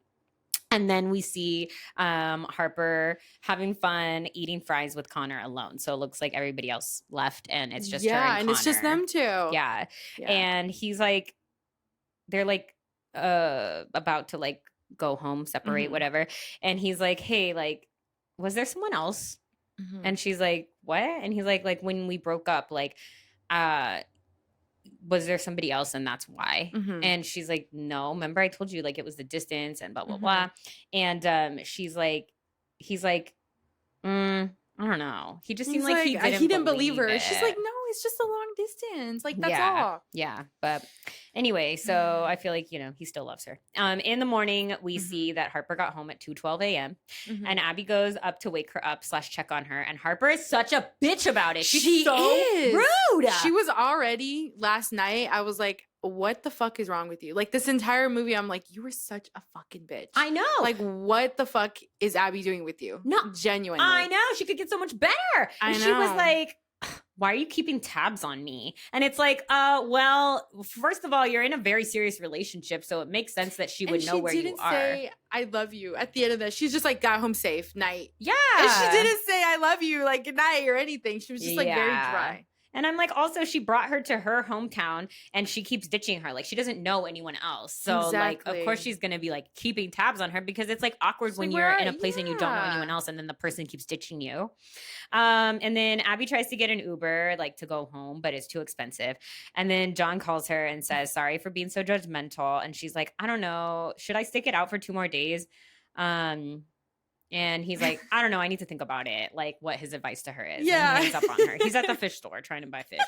And then we see Harper having fun eating fries with Connor alone. So it looks like everybody else left and it's just her and Connor. It's just them two. Yeah. And he's like, they're like about to like go home, separate, whatever. And he's like, hey, like, was there someone else? And she's like, what? And he's like when we broke up, like, was there somebody else and that's why? And she's like, no, remember I told you like it was the distance and blah blah blah. And he's like I don't know, he just seemed like he didn't believe her. She's like, no, it's just a long distance, like that's all. But anyway, so I feel like, you know, he still loves her. In the morning we see that Harper got home at 2:12 a.m. and Abby goes up to wake her up / check on her, and Harper is such a bitch about it. She's so rude. She was already last night. I was like, what the fuck is wrong with you? Like this entire movie, I'm like, you were such a fucking bitch. I know. Like, what the fuck is Abby doing with you? No, genuinely. I know. She could get so much better. And she was like, why are you keeping tabs on me? And it's like, well, first of all, you're in a very serious relationship, so it makes sense that she would know where you are. Say, I love you at the end of that. She's just like, got home safe, night. Yeah. And she didn't say I love you, like good night or anything. She was just like very dry. And I'm like, also, she brought her to her hometown and she keeps ditching her. Like, she doesn't know anyone else. So, like, of course, she's going to be, like, keeping tabs on her because it's, like, awkward when you're in a place and you don't know anyone else and then the person keeps ditching you. And then Abby tries to get an Uber, like, to go home, but it's too expensive. And then John calls her and says, sorry for being so judgmental. And she's like, I don't know. Should I stick it out for 2 more days? And he's like, I don't know. I need to think about it. Like what his advice to her is. Yeah. And he hangs up on her. He's at the fish store trying to buy fish.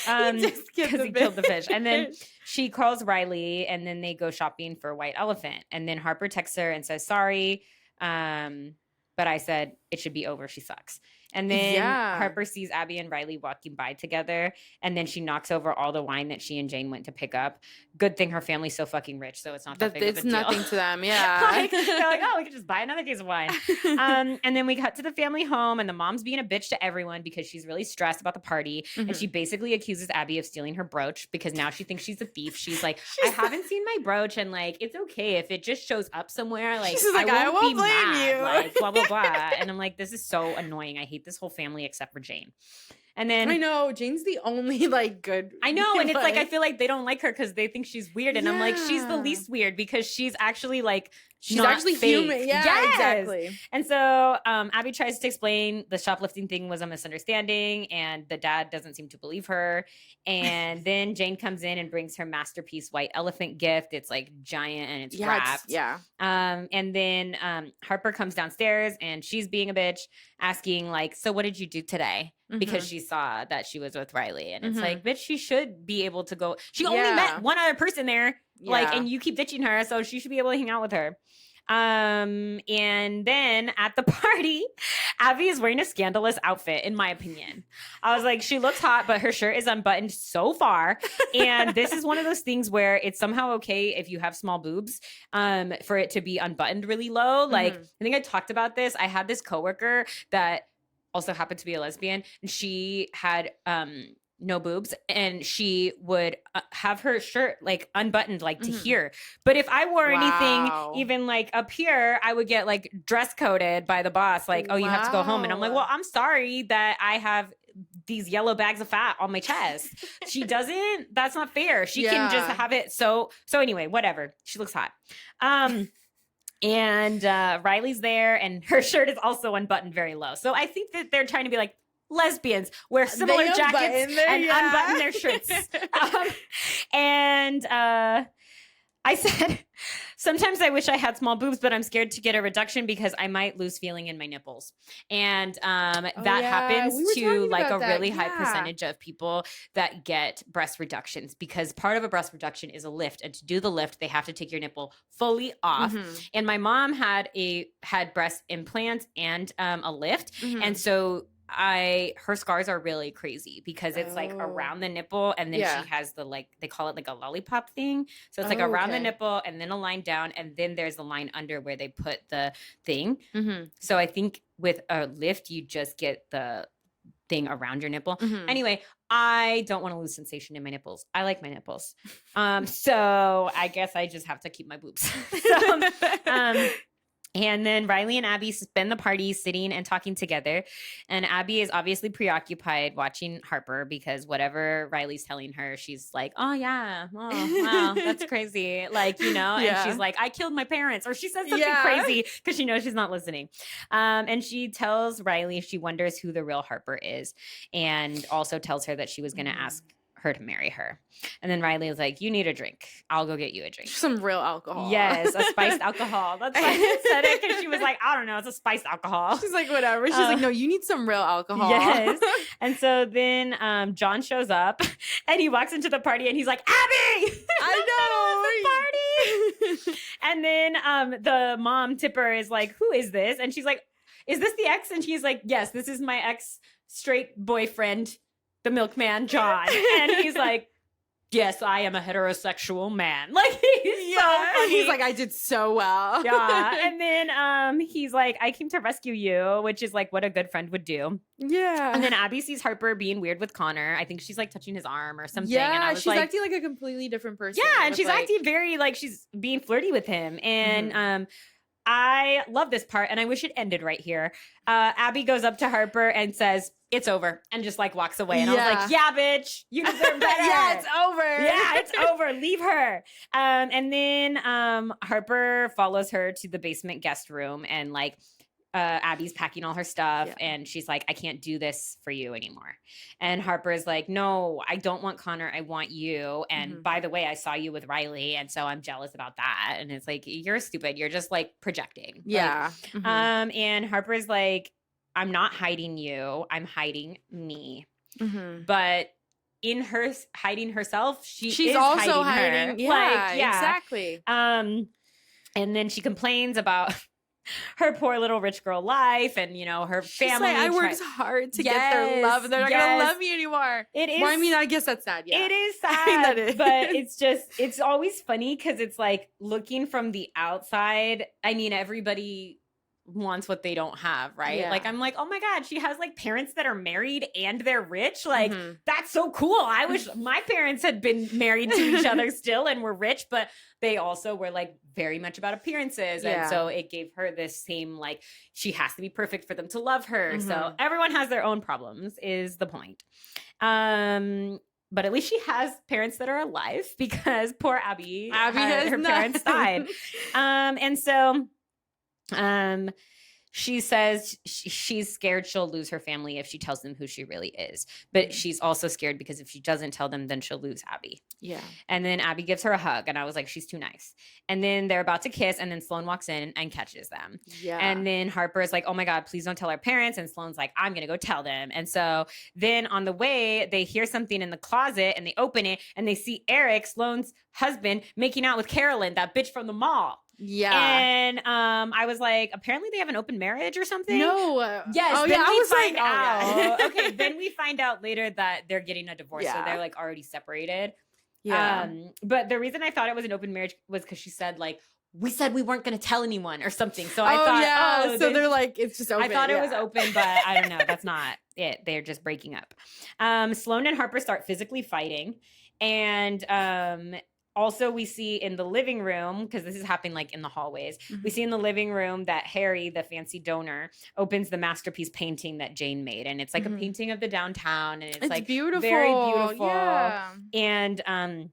Because he killed the fish. And then she calls Riley and then they go shopping for White Elephant. And then Harper texts her and says, sorry. But I said it should be over. She sucks. And then Harper sees Abby and Riley walking by together. And then she knocks over all the wine that she and Jane went to pick up. Good thing her family's so fucking rich. So it's not that big of a deal. It's nothing to them. Yeah. Like, they're like, oh, we could just buy another case of wine. And then we cut to the family home and the mom's being a bitch to everyone because she's really stressed about the party. And she basically accuses Abby of stealing her brooch because now she thinks she's a thief. She's like, I haven't seen my brooch and like, it's okay if it just shows up somewhere. Like, I won't blame mad. You. Like, blah, blah, blah. And I'm like, this is so annoying. I hate this whole family except for Jane. And then I know Jane's the only like good. I know, and it's like I feel like they don't like her because they think she's weird, and I'm like, she's the least weird because she's actually like she's actually fake. Human. Yeah, exactly. And so Abby tries to explain the shoplifting thing was a misunderstanding, and the dad doesn't seem to believe her. And then Jane comes in and brings her masterpiece white elephant gift. It's like giant and it's wrapped. And then Harper comes downstairs and she's being a bitch, asking like, "So what did you do today?" Because she saw that she was with Riley. And it's like, bitch, she should be able to go. She only met one other person there. Like, and you keep ditching her. So she should be able to hang out with her. And then at the party, Abby is wearing a scandalous outfit, in my opinion. I was like, she looks hot, but her shirt is unbuttoned so far. And this is one of those things where it's somehow okay if you have small boobs, for it to be unbuttoned really low. Like, I think I talked about this. I had this coworker that also happened to be a lesbian, and she had no boobs, and she would have her shirt like unbuttoned like to here. But if I wore anything even like up here, I would get like dress coded by the boss, like, oh, you have to go home. And I'm like, well, I'm sorry that I have these yellow bags of fat on my chest. She doesn't, that's not fair. She can just have it. So anyway, whatever. She looks hot. And Riley's there, and her shirt is also unbuttoned very low. So I think that they're trying to be like, lesbians wear similar jackets and unbutton their shirts. I said, sometimes I wish I had small boobs, but I'm scared to get a reduction because I might lose feeling in my nipples. And that happens to like a really high percentage of people that get breast reductions, because part of a breast reduction is a lift. And to do the lift, they have to take your nipple fully off. And my mom had breast implants and a lift. And so her scars are really crazy because it's like around the nipple, and then she has the like, they call it like a lollipop thing. So it's like around the nipple and then a line down, and then there's the line under where they put the thing. So I think with a lift, you just get the thing around your nipple. Anyway, I don't want to lose sensation in my nipples. I like my nipples. So I guess I just have to keep my boobs. And then Riley and Abby spend the party sitting and talking together. And Abby is obviously preoccupied watching Harper because whatever Riley's telling her, she's like, oh, yeah. Oh, wow. That's crazy. Like, you know, and she's like, I killed my parents. Or she says something crazy because she knows she's not listening. And she tells Riley she wonders who the real Harper is, and also tells her that she was going to ask her to marry her. And then Riley was like, you need a drink. I'll go get you a drink. Some real alcohol. Yes, a spiced alcohol. That's why I said it, because she was like, I don't know, it's a spiced alcohol. She's like, whatever. She's like, no, you need some real alcohol. Yes. And so then John shows up and he walks into the party and he's like, Abby! I know! The party! And then the mom, Tipper, is like, who is this? And she's like, is this the ex? And he's like, yes, this is my ex straight boyfriend, the milkman, John. And he's like, yes, I am a heterosexual man. Like, he's so funny. He's like, I did so well. Yeah. And then he's like, I came to rescue you, which is like what a good friend would do. Yeah. And then Abby sees Harper being weird with Connor. I think she's like touching his arm or something. Yeah, and I was she's like, acting like a completely different person. Yeah, and she's acting very like she's being flirty with him. And I love this part, and I wish it ended right here. Abby goes up to Harper and says, it's over, and just like walks away. And I was like, yeah, bitch, you deserve better. Yeah, it's over. Yeah, it's over. Leave her. And then Harper follows her to the basement guest room and like Abby's packing all her stuff and she's like, I can't do this for you anymore. And Harper is like, no, I don't want Connor. I want you. And by the way, I saw you with Riley. And so I'm jealous about that. And it's like, you're stupid. You're just like projecting. Yeah. Like, and Harper's like, I'm not hiding you. I'm hiding me. But in her hiding herself, she's also hiding her. Yeah, exactly. And then she complains about her poor little rich girl life and, you know, her family. Like, I worked hard to get their love and they're not going to love me anymore. It is. Well, I mean, I guess that's sad. Yeah. It is sad. But it's always funny because it's like looking from the outside. I mean, everybody wants what they don't have, right? Yeah. Like, I'm like, oh my God, she has like parents that are married and they're rich. Like, that's so cool. I wish my parents had been married to each other still and were rich, but they also were like very much about appearances. And so it gave her this same, like, she has to be perfect for them to love her. So everyone has their own problems is the point. But at least she has parents that are alive because poor Abby her parents died. And so she says she's scared she'll lose her family if she tells them who she really is. But she's also scared because if she doesn't tell them, then she'll lose Abby. Yeah. And then Abby gives her a hug. And I was like, she's too nice. And then they're about to kiss. And then Sloane walks in and catches them. Yeah. And then Harper is like, oh my God, please don't tell our parents. And Sloane's like, I'm going to go tell them. And so then on the way, they hear something in the closet and they open it and they see Eric, Sloane's husband, making out with Carolyn, that bitch from the mall. Yeah. And I was like, apparently they have an open marriage or something. No. Yes. Oh, then yeah. we I was find like, out. Okay. Then we find out later that they're getting a divorce. So they're like already separated. Yeah. But the reason I thought it was an open marriage was because she said like, we said we weren't going to tell anyone or something. So I thought, so they're like, it's just open. I thought it was open, but I don't know. That's not it. They're just breaking up. Sloane and Harper start physically fighting. And also, we see in the living room, because this is happening like in the hallways, we see in the living room that Harry, the fancy donor, opens the masterpiece painting that Jane made. And it's like a painting of the downtown. And it's like beautiful. Very beautiful. Yeah. And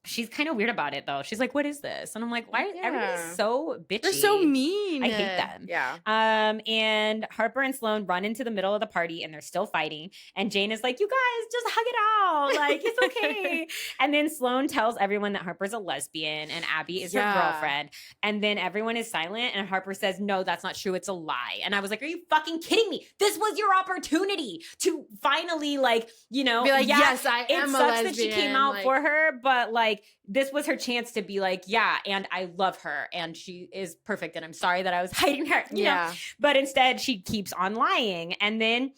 she's kind of weird about it, though. She's like, what is this? And I'm like, why? Everybody's so bitchy. They're so mean. I hate them. Yeah. And Harper and Sloane run into the middle of the party and they're still fighting. And Jane is like, you guys, just hug it out. Like, it's okay. And then Sloane tells everyone that Harper's a lesbian and Abby is her girlfriend. And then everyone is silent. And Harper says, no, that's not true. It's a lie. And I was like, are you fucking kidding me? This was your opportunity to finally, like, you know, be like, yes, I am a lesbian. It sucks that she came out for her, but like, this was her chance to be like, yeah, and I love her and she is perfect and I'm sorry that I was hiding her. You know? But instead she keeps on lying. And then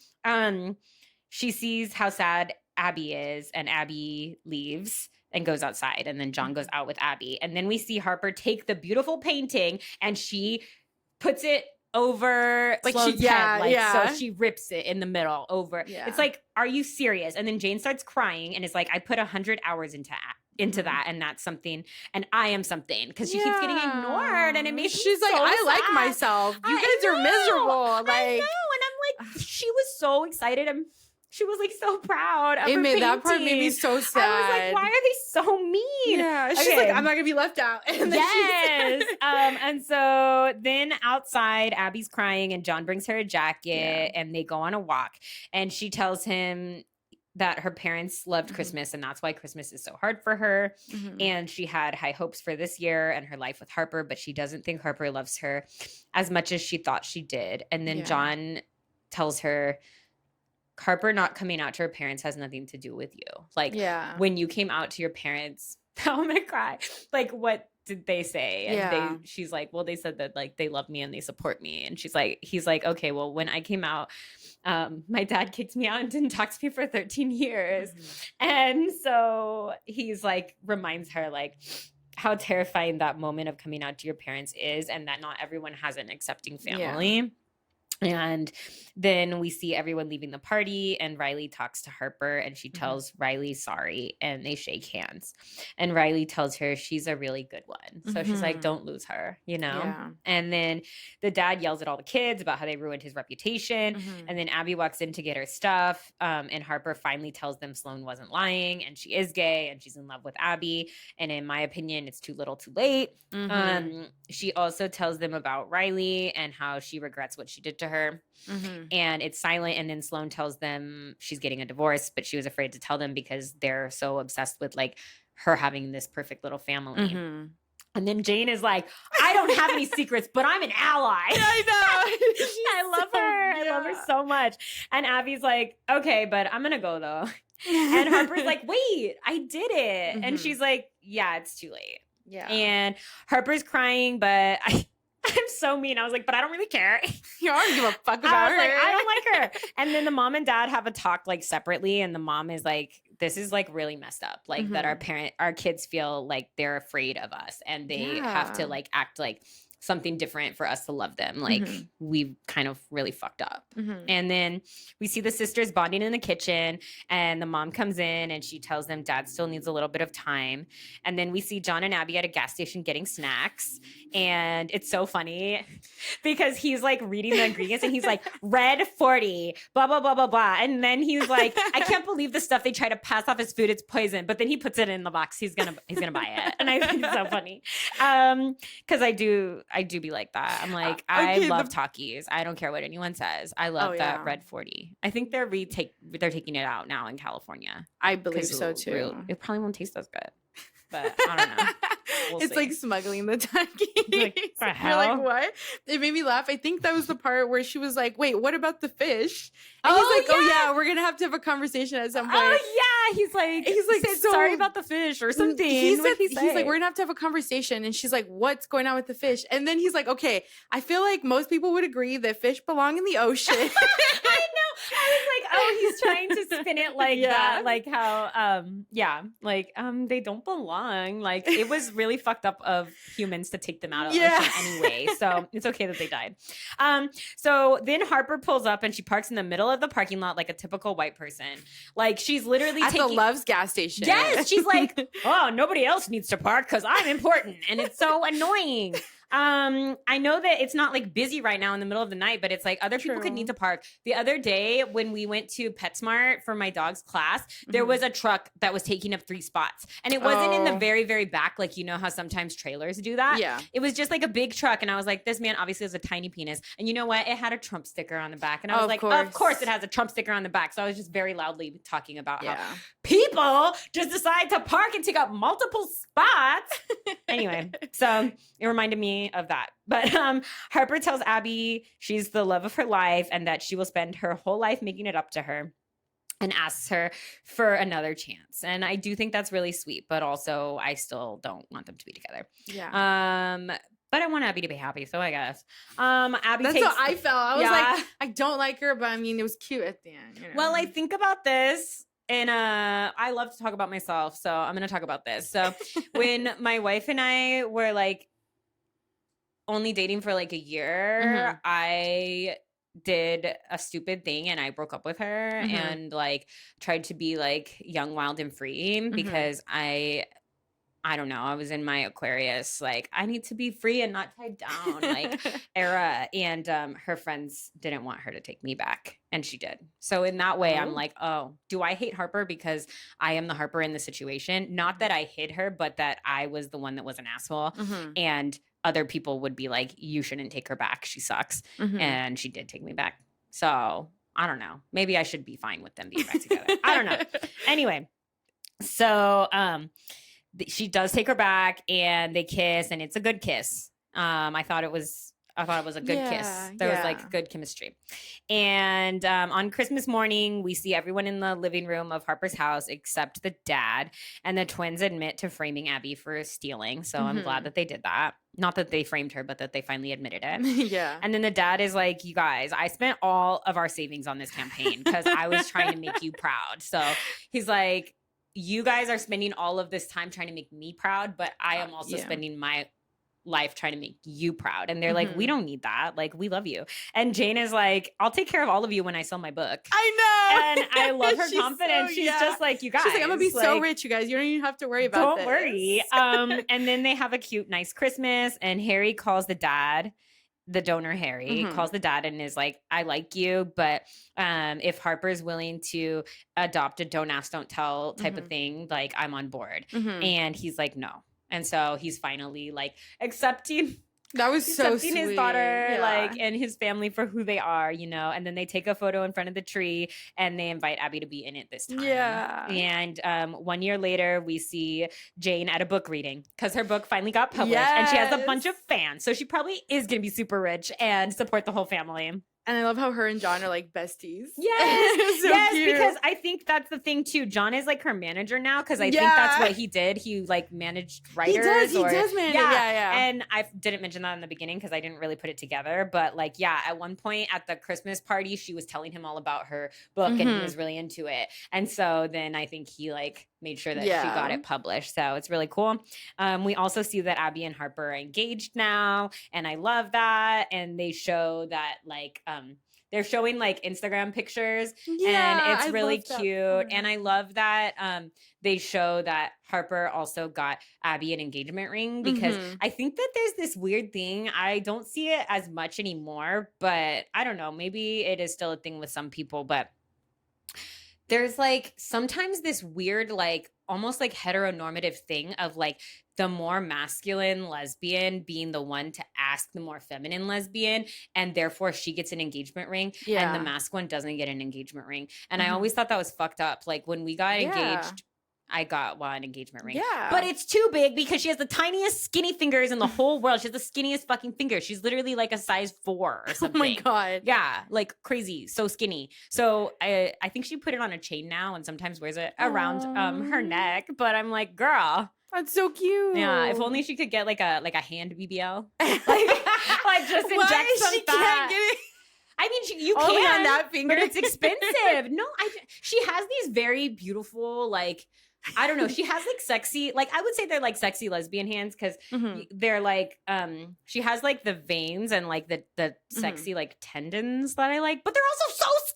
she sees how sad Abby is and Abby leaves and goes outside. And then John goes out with Abby. And then we see Harper take the beautiful painting and she puts it over like Sloane's head. Like, so she rips it in the middle over. Yeah. It's like, are you serious? And then Jane starts crying and is like, I put 100 hours into that, and that's something, and I am something, because she keeps getting ignored, and it makes she's me like, so I sad. like myself. You guys are miserable. Like, I know, and I'm like, she was so excited, and she was like so proud of her made painting. That part made me so sad. I was like, why are they so mean? Yeah, she's like, I'm not gonna be left out. And then yes. And so then outside, Abby's crying, and John brings her a jacket, and they go on a walk, and she tells him that her parents loved Christmas and that's why Christmas is so hard for her. And she had high hopes for this year and her life with Harper, but she doesn't think Harper loves her as much as she thought she did. And then John tells her, Harper not coming out to her parents has nothing to do with you. Like, when you came out to your parents, I'm gonna cry. Like, what did they say? And she's like, well, they said that like they love me and they support me. And he's like, okay, well, when I came out, my dad kicked me out and didn't talk to me for 13 years. And so he's like, reminds her like how terrifying that moment of coming out to your parents is, and that not everyone has an accepting family. And then we see everyone leaving the party, and Riley talks to Harper, and she tells Riley sorry, and they shake hands. And Riley tells her she's a really good one. So she's like, don't lose her, you know? Yeah. And then the dad yells at all the kids about how they ruined his reputation. And then Abby walks in to get her stuff. And Harper finally tells them Sloane wasn't lying, and she is gay, and she's in love with Abby. And in my opinion, it's too little too late. She also tells them about Riley and how she regrets what she did to her. And it's silent. And then Sloane tells them she's getting a divorce, but she was afraid to tell them because they're so obsessed with like her having this perfect little family. And then Jane is like, I don't have any secrets, but I'm an ally. I know. I love her. I love her so much. And Abby's like, okay, but I'm going to go though. And Harper's like, wait, I did it. And she's like, yeah, it's too late. Yeah. And Harper's crying, but I'm so mean. I was like, but I don't really care. You don't give a fuck about her. Like, I don't like her. And then the mom and dad have a talk like separately. And the mom is like, this is like really messed up. Like that our kids feel like they're afraid of us and they have to like act like something different for us to love them. Like we kind of really fucked up. And then we see the sisters bonding in the kitchen, and the mom comes in and she tells them dad still needs a little bit of time. And then we see John and Abby at a gas station getting snacks. And it's so funny because he's like reading the ingredients and he's like, red 40, blah, blah, blah, blah, blah. And then he's like, I can't believe the stuff they try to pass off as food. It's poison. But then he puts it in the box. He's gonna buy it. And I think it's so funny. Cause I do be like that. I'm like, I love Takis. I don't care what anyone says. I love that red 40. I think they're taking it out now in California. I believe so too. It probably won't taste as good. But I don't know. It's like smuggling the Takis. Like, you're like, what? It made me laugh. I think that was the part where she was like, wait, what about the fish? And he's like, oh yeah, we're gonna have a conversation at some point. Oh yeah, he's like so, sorry about the fish or something. He's like, we're gonna have a conversation, and she's like, what's going on with the fish? And then he's like, okay, I feel like most people would agree that fish belong in the ocean. I know. I was like, oh, he's trying to spin it like that, like how, they don't belong. Like it was really fucked up of humans to take them out of the ocean anyway. So it's okay that they died. So then Harper pulls up and she parks in the middle of the parking lot like a typical white person. Like she's literally at the Love's gas station. Yes, she's like, oh, nobody else needs to park because I'm important, and it's so annoying. I know that it's not like busy right now in the middle of the night, but it's like other people could need to park. The other day when we went to PetSmart for my dog's class, there was a truck that was taking up 3 spots, and it wasn't in the very, very back. Like, you know how sometimes trailers do that? Yeah. It was just like a big truck. And I was like, this man obviously has a tiny penis. And you know what? It had a Trump sticker on the back. And I was like, of course it has a Trump sticker on the back. So I was just very loudly talking about how people just decide to park and take up multiple spots. Anyway, so it reminded me of that. But Harper tells Abby she's the love of her life and that she will spend her whole life making it up to her, and asks her for another chance. And I do think that's really sweet, but also I still don't want them to be together. Yeah. But I want Abby to be happy, so I guess. Abby That's what I felt. I was like, I don't like her, but I mean, it was cute at the end. You know? Well, I think about this. And I love to talk about myself, so I'm going to talk about this. So when my wife and I were like only dating for like a year, I did a stupid thing and I broke up with her and like tried to be like young, wild, and free because I don't know. I was in my Aquarius, like, I need to be free and not tied down, like, era. And her friends didn't want her to take me back. And she did. So in that way, I'm like, oh, do I hate Harper because I am the Harper in the situation? Not that I hid her, but that I was the one that was an asshole. And other people would be like, you shouldn't take her back. She sucks. And she did take me back. So I don't know. Maybe I should be fine with them being back together. I don't know. Anyway, so she does take her back and they kiss, and it's a good kiss. I thought it was a good kiss. There was like good chemistry. And on Christmas morning, we see everyone in the living room of Harper's house except the dad. And the twins admit to framing Abby for stealing. So I'm glad that they did that. Not that they framed her, but that they finally admitted it. And then the dad is like, you guys, I spent all of our savings on this campaign because I was trying to make you proud. So he's like, you guys are spending all of this time trying to make me proud, but I am also spending my life trying to make you proud. And they're like, we don't need that. Like, we love you. And Jane is like, I'll take care of all of you when I sell my book. I know. And I love her confidence. She's just like, you guys. She's like, I'm going to be so rich, you guys. You don't even have to worry about this. Don't worry. And then they have a cute, nice Christmas. And Harry calls the dad. The donor Harry calls the dad and is like, I like you, but if Harper's willing to adopt a don't ask, don't tell type of thing, like, I'm on board. And he's like, no. And so he's finally like accepting That was so sweet. His daughter, like, and his family for who they are, you know. And then they take a photo in front of the tree, and they invite Abby to be in it this time. Yeah. And 1 year later, we see Jane at a book reading because her book finally got published, and she has a bunch of fans, so she probably is going to be super rich and support the whole family. And I love how her and John are like besties. Yes. So yes, cute. because I think that's the thing too. John is like her manager now because I think that's what he did. He like managed writers. He does manage. Yeah. And I didn't mention that in the beginning because I didn't really put it together. But like, yeah, at one point at the Christmas party, she was telling him all about her book and he was really into it. And so then I think he like made sure that she got it published. So it's really cool. We also see that Abby and Harper are engaged now. And I love that. And they show that like, they're showing like Instagram pictures and it's really cute. And I love that they show that Harper also got Abby an engagement ring because I think that there's this weird thing. I don't see it as much anymore, but I don't know. Maybe it is still a thing with some people, but there's like sometimes this weird, like almost like heteronormative thing of like the more masculine lesbian being the one to ask the more feminine lesbian, and therefore she gets an engagement ring and the masculine doesn't get an engagement ring. And I always thought that was fucked up. Like when we got engaged, I got an engagement ring. Yeah. But it's too big because she has the tiniest skinny fingers in the whole world. She has the skinniest fucking fingers. She's literally like a size 4 or something. Oh my God. Yeah. Like crazy. So skinny. So I think she put it on a chain now and sometimes wears it around her neck. But I'm like, girl. That's so cute. Yeah. If only she could get like a hand BBL. like just inject some she fat. Can't get it? I mean, you only can, on that finger. but it's expensive. No, she has these very beautiful, like, I don't know. She has like sexy, like I would say they're like sexy lesbian hands because they're like, she has like the veins and like the sexy like tendons that I like, but they're also so skinny.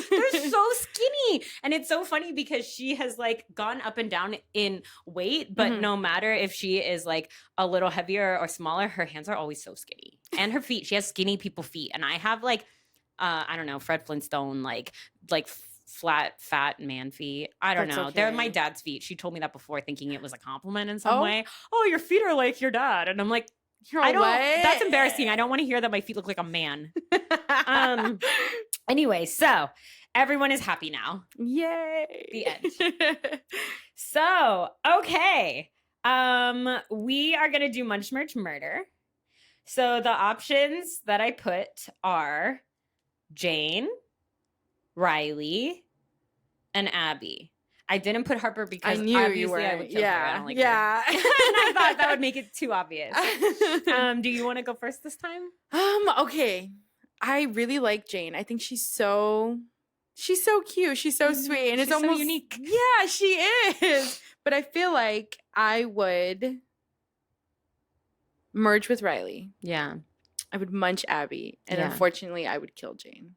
They're so skinny. And it's so funny because she has like gone up and down in weight, but no matter if she is like a little heavier or smaller, her hands are always so skinny. And her feet, she has skinny people feet. And I have like, I don't know, Fred Flintstone, like flat, fat man feet. I don't know. Okay. They're my dad's feet. She told me that before thinking it was a compliment in some way. Oh, your feet are like your dad. And I'm like, that's embarrassing. I don't want to hear that my feet look like a man. Anyway, so everyone is happy now. Yay. The end. So, okay. We are going to do Munch Merch Murder. So the options that I put are Jane, Riley, and Abby. I didn't put Harper because I knew obviously I would kill her. I don't like her. And I thought that would make it too obvious. Do you want to go first this time? Okay. I really like Jane. I think she's so cute. She's so sweet. And it's almost so unique. Yeah, she is. But I feel like I would merge with Riley. Yeah. I would munch Abby. And unfortunately I would kill Jane.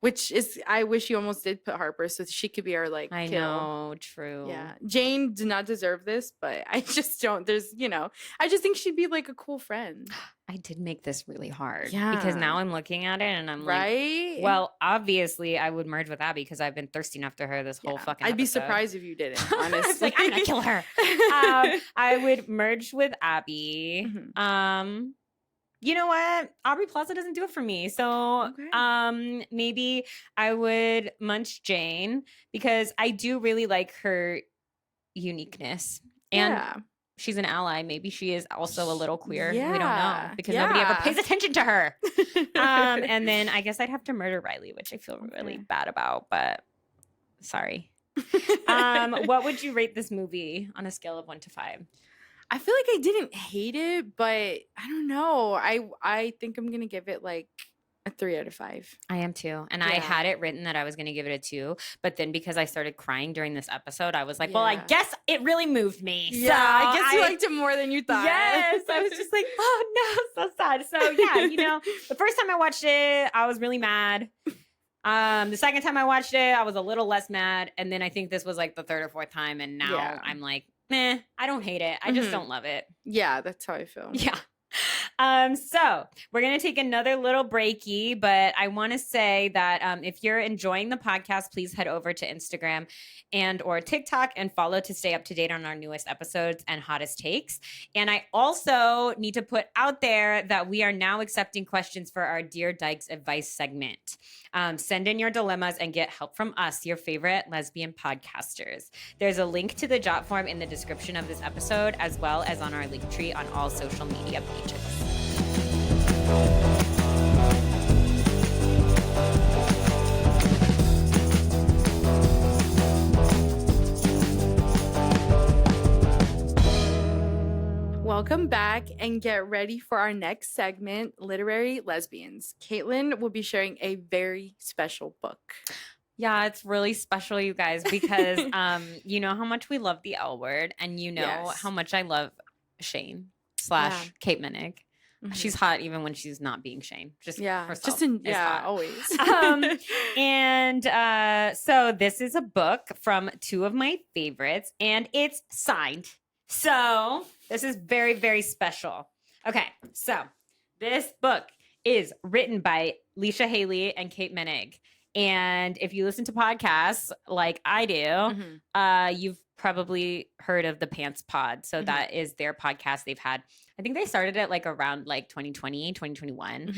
Which is, I wish you almost did put Harper so she could be our like kill. I know, true. Yeah. Jane did not deserve this, but I just don't. There's, I just think she'd be like a cool friend. I did make this really hard. Yeah. Because now I'm looking at it and I'm like, well, obviously I would merge with Abby because I've been thirsting after her this whole fucking I'd be episode. surprised if you didn't, honestly. It's like, I'm going to kill her. I would merge with Abby. You know what? Aubrey Plaza doesn't do it for me. So maybe I would munch Jane because I do really like her uniqueness. And she's an ally. Maybe she is also a little queer. We don't know because nobody ever pays attention to her. And then I guess I'd have to murder Riley, which I feel really bad about, but sorry. What would you rate this movie on a scale of 1 to 5? I feel like I didn't hate it, but I don't know. I think I'm gonna give it like A 3 out of 5. I am too. And I had it written that I was going to give it a 2. But then because I started crying during this episode, I was like, well, I guess it really moved me. Yeah, so I guess you liked it more than you thought. Yes. I was just like, oh, no, so sad. So, yeah, the first time I watched it, I was really mad. The second time I watched it, I was a little less mad. And then I think this was like the third or fourth time. And now I'm like, I don't hate it. I just don't love it. Yeah, that's how I feel. Yeah. So we're going to take another little breaky, but I want to say that if you're enjoying the podcast, please head over to Instagram and or TikTok and follow to stay up to date on our newest episodes and hottest takes. And I also need to put out there that we are now accepting questions for our Dear Dykes advice segment. Send in your dilemmas and get help from us, your favorite lesbian podcasters. There's a link to the jot form in the description of this episode, as well as on our link tree on all social media pages. Welcome back and get ready for our next segment, Literary Lesbians. Caitlin will be sharing a very special book. Yeah, it's really special, you guys, because you know how much we love the L word, and you know how much I love Shane / Kate Minnick. Mm-hmm. She's hot even when she's not being Shane. Just herself always. So this is a book from 2 of my favorites, and it's signed. So this is very, very special. Okay, so this book is written by Leisha Haley and Kate Minnick. And if you listen to podcasts like I do, you've probably heard of the Pants Pod. So that is their podcast they've had. I think they started it like around like 2020, 2021.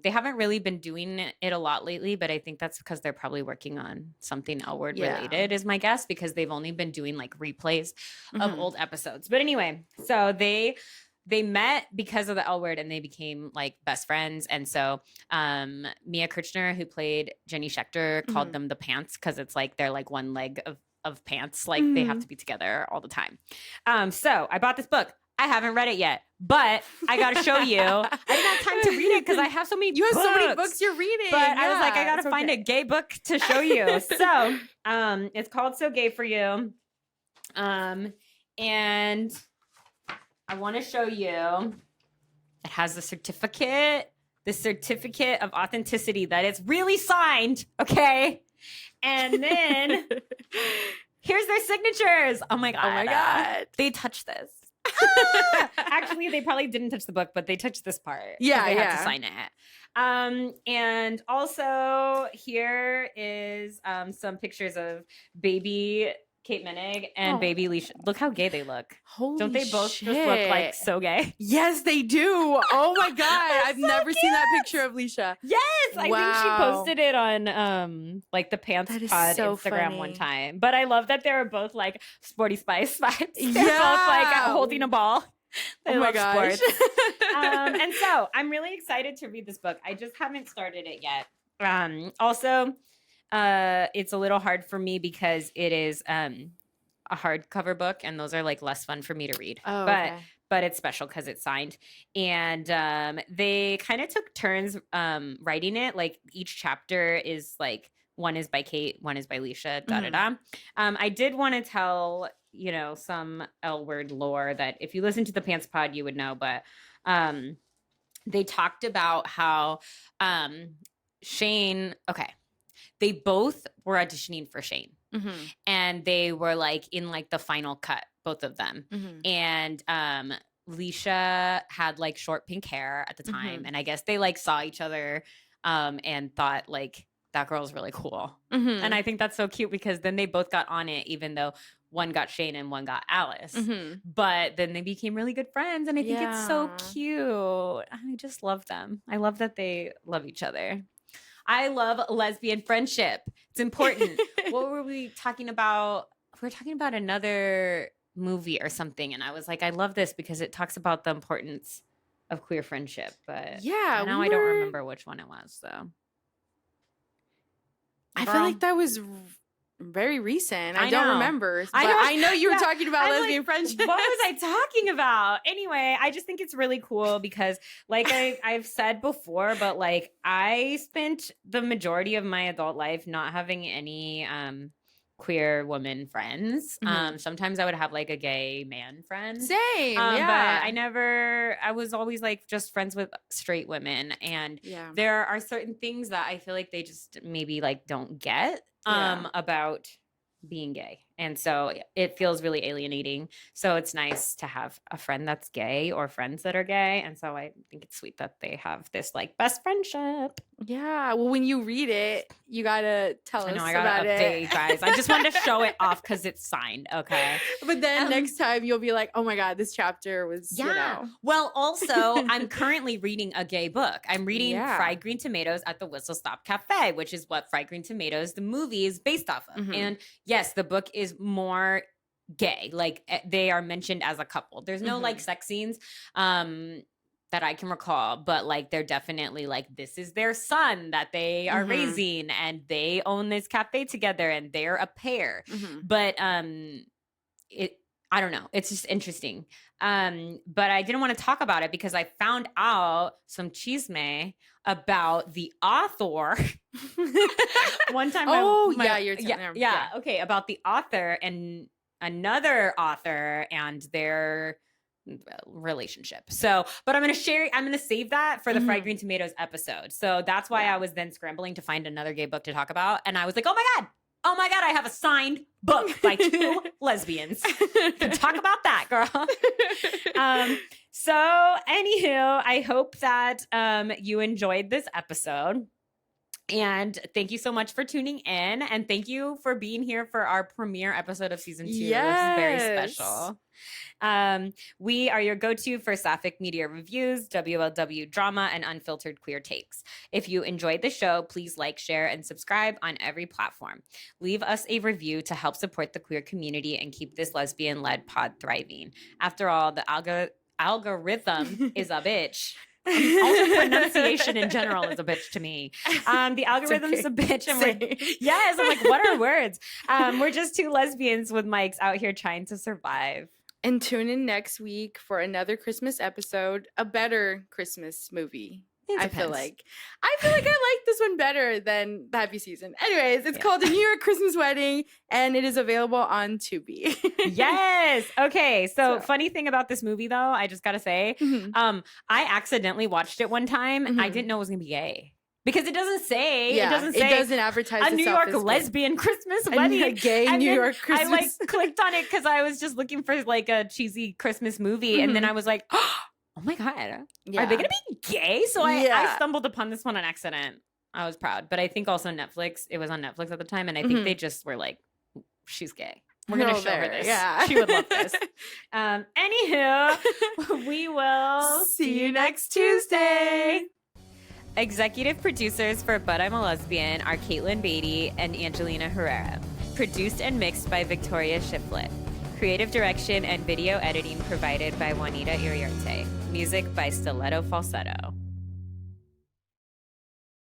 They haven't really been doing it a lot lately, but I think that's because they're probably working on something L word related is my guess, because they've only been doing like replays of old episodes. But anyway, so they met because of the L word and they became like best friends. And so Mia Kirchner, who played Jenny Schechter, called them the Pants because it's like they're like one leg of pants. Like they have to be together all the time. So I bought this book. I haven't read it yet, but I got to show you. I didn't have time to read it because I have so many books. You have so many books you're reading. But I was like, I got to find a gay book to show you. So it's called So Gay For You. And I want to show you. It has the certificate of authenticity that it's really signed. Okay. And then here's their signatures. Oh my God. They touched this. Actually, they probably didn't touch the book, but they touched this part. Yeah, they have to sign it. And also here is some pictures of baby Kate Minnick and baby Leisha. Look how gay they look. Holy Don't they both just look like so gay? Yes, they do. Oh my God. I've never seen that picture of Leisha. Yes. I think she posted it on like the Pants Pod so Instagram funny. one time. But I love that they were both like Sporty Spice vibes. They're Yeah. both like holding a ball. They Oh my love gosh. sports. And so I'm really excited to read this book. I just haven't started it yet. Also, it's a little hard for me because it is a hardcover book, and those are like less fun for me to read. Oh, but it's special because it's signed. And they kind of took turns writing it. Like each chapter is like, one is by Kate, one is by Leisha, I did want to tell, some L word lore that if you listen to the Pants Pod, you would know. But they talked about how Shane, they both were auditioning for Shane. And they were like in like the final cut, both of them. And Leisha had like short pink hair at the time. And I guess they like saw each other and thought like, that girl's really cool. And I think that's so cute because then they both got on it, even though one got Shane and one got Alice. But then they became really good friends. And I think it's so cute. I just love them. I love that they love each other. I love lesbian friendship. It's important. What were we talking about? We were talking about another movie or something. And I was like, I love this because it talks about the importance of queer friendship. But now I don't remember which one it was. So I feel like that was very recent. I I don't know. remember. But I know. you were Yeah, talking about I'm lesbian like, friendships. What was I talking about? Anyway, I just think it's really cool because, like I've said before, but like I spent the majority of my adult life not having any queer woman friends. Sometimes I would have like a gay man friend. Same, But I was always like just friends with straight women. And there are certain things that I feel like they just maybe like don't get about being gay. And so it feels really alienating. So it's nice to have a friend that's gay or friends that are gay. And so I think it's sweet that they have this like best friendship. Yeah. Well, when you read it, you gotta tell us I gotta about update, it. guys. I just wanted to show it off because it's signed. Okay. But then next time you'll be like, oh my God, this chapter was, you know. Well, also, I'm currently reading a gay book. I'm reading Fried Green Tomatoes at the Whistle Stop Cafe, which is what Fried Green Tomatoes, the movie, is based off of. And yes, the book is more gay. Like they are mentioned as a couple. There's no like sex scenes that I can recall, but like they're definitely like this is their son that they are raising and they own this cafe together and they're a pair. But I don't know. It's just interesting. But I didn't want to talk about it because I found out some chisme about the author. One time. Okay. About the author and another author and their relationship. So, but I'm going to save that for the Fried Green Tomatoes episode. So that's why I was then scrambling to find another gay book to talk about. And I was like, oh my God, I have a signed book by two lesbians. Talk about that, girl. So anywho, I hope that you enjoyed this episode. And thank you so much for tuning in. And thank you for being here for our premiere episode of season 2. Yes. Which is very special. We are your go-to for sapphic media reviews, WLW drama, and unfiltered queer takes. If you enjoyed the show, please like, share, and subscribe on every platform. Leave us a review to help support the queer community and keep this lesbian-led pod thriving. After all, the algorithm is a bitch. Also, pronunciation in general is a bitch to me. The algorithm's a bitch. And I'm like, what are words? We're just two lesbians with mics out here trying to survive. And tune in next week for another Christmas episode, a better Christmas movie. I feel like I like this one better than the Happy Season. Anyways, it's called A New York Christmas Wedding, and it is available on Tubi. Yes. Okay. So funny thing about this movie, though, I just gotta say, I accidentally watched it one time. I didn't know it was gonna be gay. Because it doesn't say, it doesn't advertise a New York lesbian Christmas wedding. A gay New York Christmas. I like clicked on it because I was just looking for like a cheesy Christmas movie. And then I was like, oh my God, are they going to be gay? So I stumbled upon this one on accident. I was proud. But I think also Netflix, it was on Netflix at the time. And I think they just were like, she's gay. We're going to show her this. Yeah. She would love this. Anywho, we will see you next Tuesday. Executive producers for But I'm a Lesbian are Caitlin Beatty and Angelina Herrera. Produced and mixed by Victoria Shiflett. Creative direction and video editing provided by Juanita Iriarte. Music by Stiletto Falsetto.